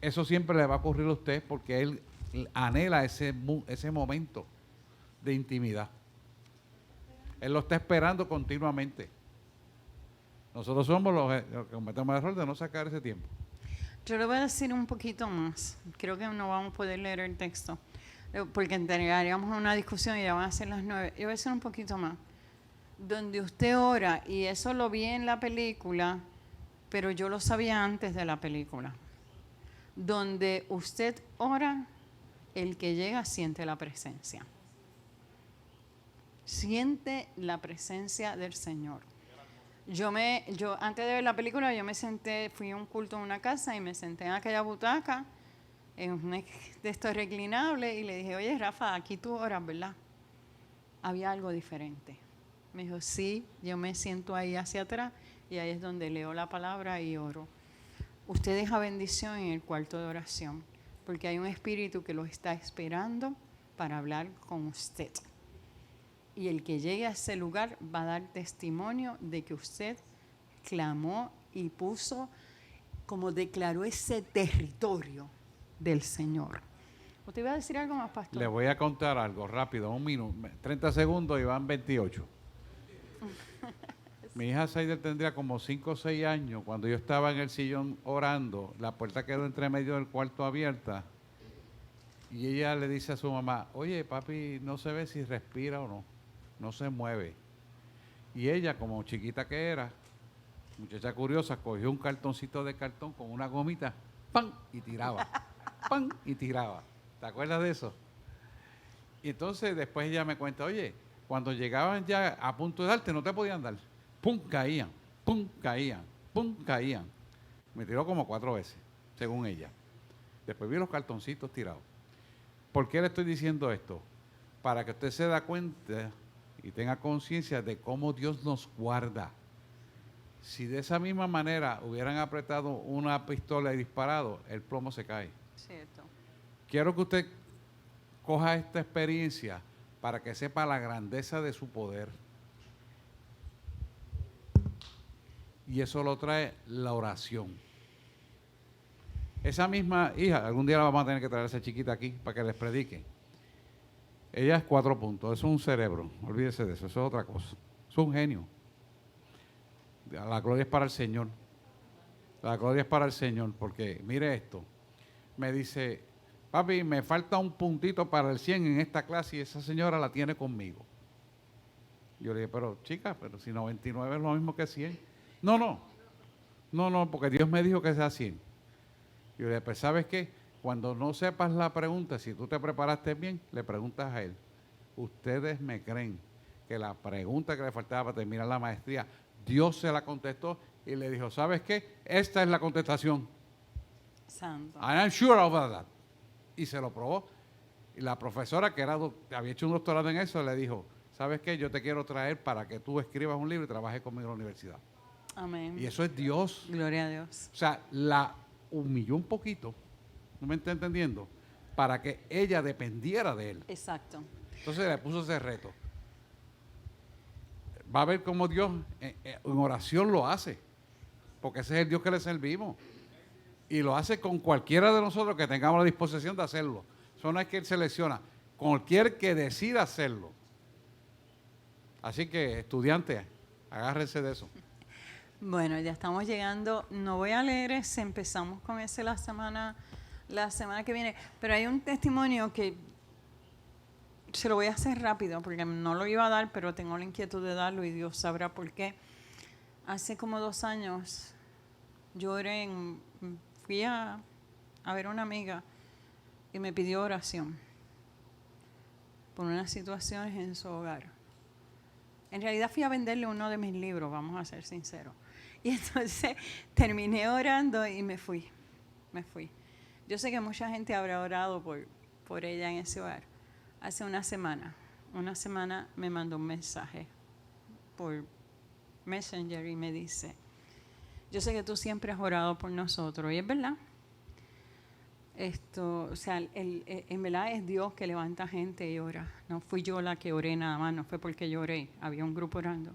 Eso siempre le va a ocurrir a usted porque él anhela ese momento de intimidad. Él lo está esperando continuamente. Nosotros somos los que cometemos el error de no sacar ese tiempo. Yo le voy a decir un poquito más. Creo que no vamos a poder leer el texto, porque entraríamos en una discusión y ya van a ser las 9. Yo voy a decir un poquito más. Donde usted ora, y eso lo vi en la película, pero yo lo sabía antes de la película. Donde usted ora, el que llega siente la presencia. Siente la presencia del Señor. Yo antes de ver la película, yo me senté, fui a un culto en una casa y me senté en aquella butaca, en un de estos reclinables, y le dije, oye, Rafa, aquí tú oras, ¿verdad? Había algo diferente. Me dijo, sí, yo me siento ahí hacia atrás y ahí es donde leo la palabra y oro. Usted deja bendición en el cuarto de oración, porque hay un espíritu que lo está esperando para hablar con usted. Y el que llegue a ese lugar va a dar testimonio de que usted clamó y puso, como declaró ese territorio del Señor. ¿Usted iba a decir algo más, pastor? Le voy a contar algo rápido, 1 minuto, 30 segundos y van 28. Mi hija Saider tendría como 5 o 6 años. Cuando yo estaba en el sillón orando, la puerta quedó entre medio del cuarto abierta Y ella le dice a su mamá, oye, papi, no se ve si respira o no, no se mueve. Y ella, como chiquita que era, muchacha curiosa, cogió un cartoncito de cartón con una gomita, ¡pam! Y tiraba, ¡pam! Y tiraba. ¿Te acuerdas de eso? Y entonces después ella me cuenta, oye, cuando llegaban ya a punto de darte, no te podían dar. ¡Pum! Caían, ¡pum! Caían, ¡pum! Caían. Me tiró como 4 veces, según ella. Después vi los cartoncitos tirados. ¿Por qué le estoy diciendo esto? Para que usted se da cuenta y tenga conciencia de cómo Dios nos guarda. Si de esa misma manera hubieran apretado una pistola y disparado, el plomo se cae. Cierto. Quiero que usted coja esta experiencia para que sepa la grandeza de su poder. Y eso lo trae la oración. Esa misma hija, algún día la vamos a tener que traer a esa chiquita aquí para que les predique. Ella es 4 puntos, eso es un cerebro, olvídese de eso, eso es otra cosa. Es un genio. La gloria es para el Señor. La gloria es para el Señor, porque mire esto. Me dice, papi, me falta un puntito para el 100 en esta clase y esa señora la tiene conmigo. Yo le dije, pero chica, pero si 99 es lo mismo que 100. No, porque Dios me dijo que sea 100. Yo le dije, pues ¿sabes qué? Cuando no sepas la pregunta, si tú te preparaste bien, le preguntas a él. Ustedes me creen que la pregunta que le faltaba para terminar la maestría, Dios se la contestó y le dijo, ¿sabes qué? Esta es la contestación. Santo. I am sure of that. Y se lo probó. Y la profesora, que había hecho un doctorado en eso, le dijo, ¿sabes qué? Yo te quiero traer para que tú escribas un libro y trabajes conmigo en la universidad. Amén. Y eso es Dios. Gloria a Dios. O sea, la humilló un poquito, ¿no me está entendiendo? Para que ella dependiera de él. Exacto. Entonces le puso ese reto. Va a ver cómo Dios en oración lo hace, porque ese es el Dios que le servimos. Y lo hace con cualquiera de nosotros que tengamos la disposición de hacerlo. Eso no es que él selecciona, cualquier que decida hacerlo. Así que, estudiantes, agárrense de eso. Bueno, ya estamos llegando. No voy a leer ese, empezamos con ese la semana que viene. Pero hay un testimonio que se lo voy a hacer rápido porque no lo iba a dar, pero tengo la inquietud de darlo y Dios sabrá por qué. Hace como 2 años yo fui a ver a una amiga y me pidió oración por unas situaciones en su hogar. En realidad fui a venderle uno de mis libros, vamos a ser sinceros. Y entonces terminé orando y me fui. Yo sé que mucha gente habrá orado por ella en ese hogar. Hace una semana me mandó un mensaje por Messenger y me dice, yo sé que tú siempre has orado por nosotros. Y es verdad. O sea, en verdad es Dios que levanta gente y ora. No fui yo la que oré nada más, no fue porque yo oré, había un grupo orando.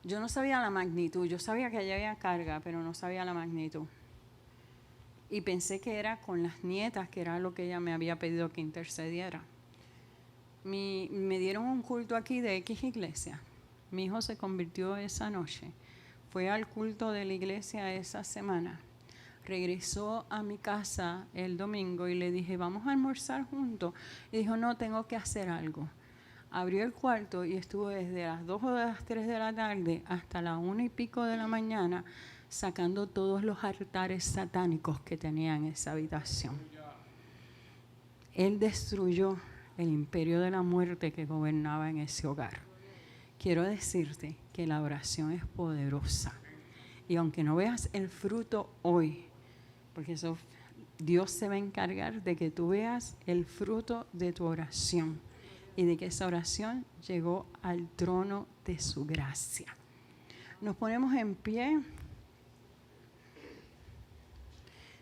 Yo no sabía la magnitud, yo sabía que allá había carga, pero no sabía la magnitud. Y pensé que era con las nietas, que era lo que ella me había pedido que intercediera. Me dieron un culto aquí de X iglesia. Mi hijo se convirtió esa noche. Fue al culto de la iglesia esa semana. Regresó a mi casa el domingo y le dije, vamos a almorzar juntos. Y dijo, no, tengo que hacer algo. Abrió el cuarto y estuvo desde las 2 o las 3 de la tarde hasta las 1 y pico de la mañana sacando todos los altares satánicos que tenía en esa habitación. Él destruyó el imperio de la muerte que gobernaba en ese hogar. Quiero decirte que la oración es poderosa. Y aunque no veas el fruto hoy, porque eso Dios se va a encargar de que tú veas el fruto de tu oración y de que esa oración llegó al trono de su gracia. Nos ponemos en pie.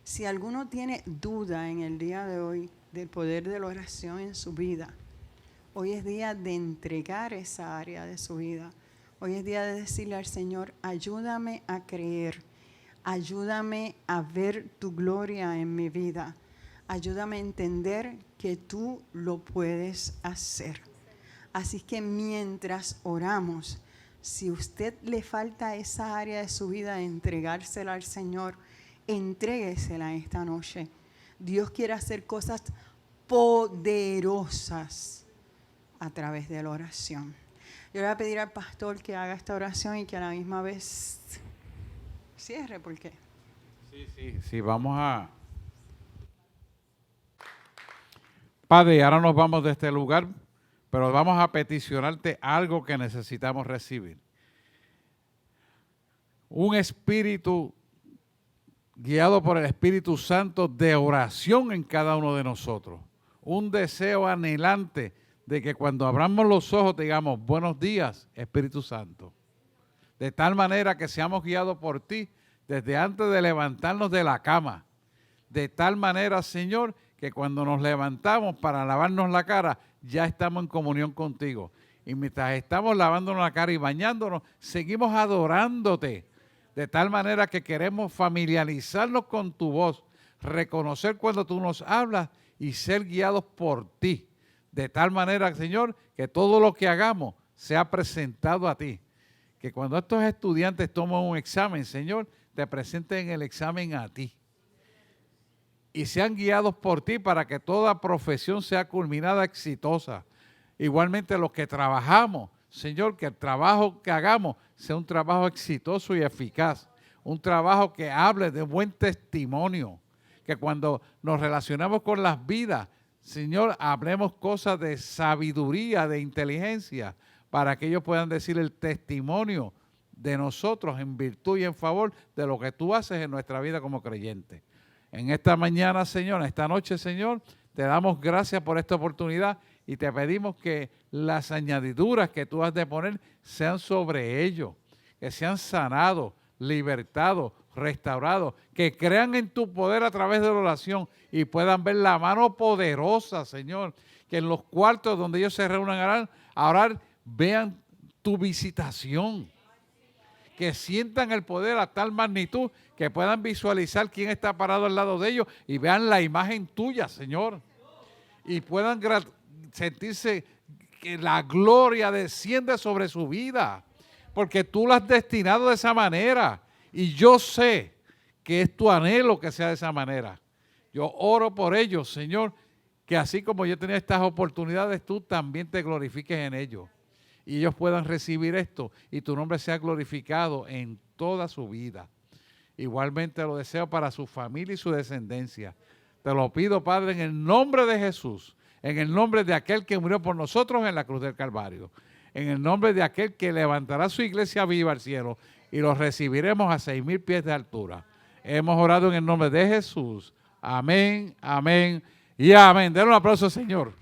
Si alguno tiene duda en el día de hoy del poder de la oración en su vida, hoy es día de entregar esa área de su vida. Hoy es día de decirle al Señor, ayúdame a creer, ayúdame a ver tu gloria en mi vida, ayúdame a entender que tú lo puedes hacer. Así que mientras oramos, si usted le falta esa área de su vida de entregársela al Señor, entréguesela esta noche. Dios quiere hacer cosas poderosas a través de la oración. Yo le voy a pedir al pastor que haga esta oración y que a la misma vez cierre, porque... Sí, vamos a... Padre, ahora nos vamos de este lugar, pero vamos a peticionarte algo que necesitamos recibir. Un espíritu guiado por el Espíritu Santo de oración en cada uno de nosotros. Un deseo anhelante de que cuando abramos los ojos digamos, buenos días, Espíritu Santo. De tal manera que seamos guiados por ti desde antes de levantarnos de la cama. De tal manera, Señor, que cuando nos levantamos para lavarnos la cara, ya estamos en comunión contigo. Y mientras estamos lavándonos la cara y bañándonos, seguimos adorándote. De tal manera que queremos familiarizarnos con tu voz, reconocer cuando tú nos hablas y ser guiados por ti. De tal manera, Señor, que todo lo que hagamos sea presentado a ti. Que cuando estos estudiantes toman un examen, Señor, te presenten el examen a ti. Y sean guiados por ti para que toda profesión sea culminada exitosa. Igualmente los que trabajamos, Señor, que el trabajo que hagamos sea un trabajo exitoso y eficaz. Un trabajo que hable de buen testimonio. Que cuando nos relacionamos con las vidas, Señor, hablemos cosas de sabiduría, de inteligencia, para que ellos puedan decir el testimonio de nosotros en virtud y en favor de lo que tú haces en nuestra vida como creyentes. En esta mañana, Señor, en esta noche, Señor, te damos gracias por esta oportunidad y te pedimos que las añadiduras que tú has de poner sean sobre ellos, que sean sanados, libertados, restaurados, que crean en tu poder a través de la oración y puedan ver la mano poderosa, Señor, que en los cuartos donde ellos se reúnan a orar, vean tu visitación, que sientan el poder a tal magnitud que puedan visualizar quién está parado al lado de ellos y vean la imagen tuya, Señor, y puedan sentirse que la gloria desciende sobre su vida, porque tú la has destinado de esa manera, y yo sé que es tu anhelo que sea de esa manera. Yo oro por ellos, Señor, que así como yo tenía estas oportunidades, tú también te glorifiques en ellos, y ellos puedan recibir esto, y tu nombre sea glorificado en toda su vida. Igualmente lo deseo para su familia y su descendencia. Te lo pido, Padre, en el nombre de Jesús, en el nombre de aquel que murió por nosotros en la cruz del Calvario, en el nombre de aquel que levantará su iglesia viva al cielo y los recibiremos a 6,000 pies de altura. Hemos orado en el nombre de Jesús. Amén, amén y amén. Denle un aplauso, Señor.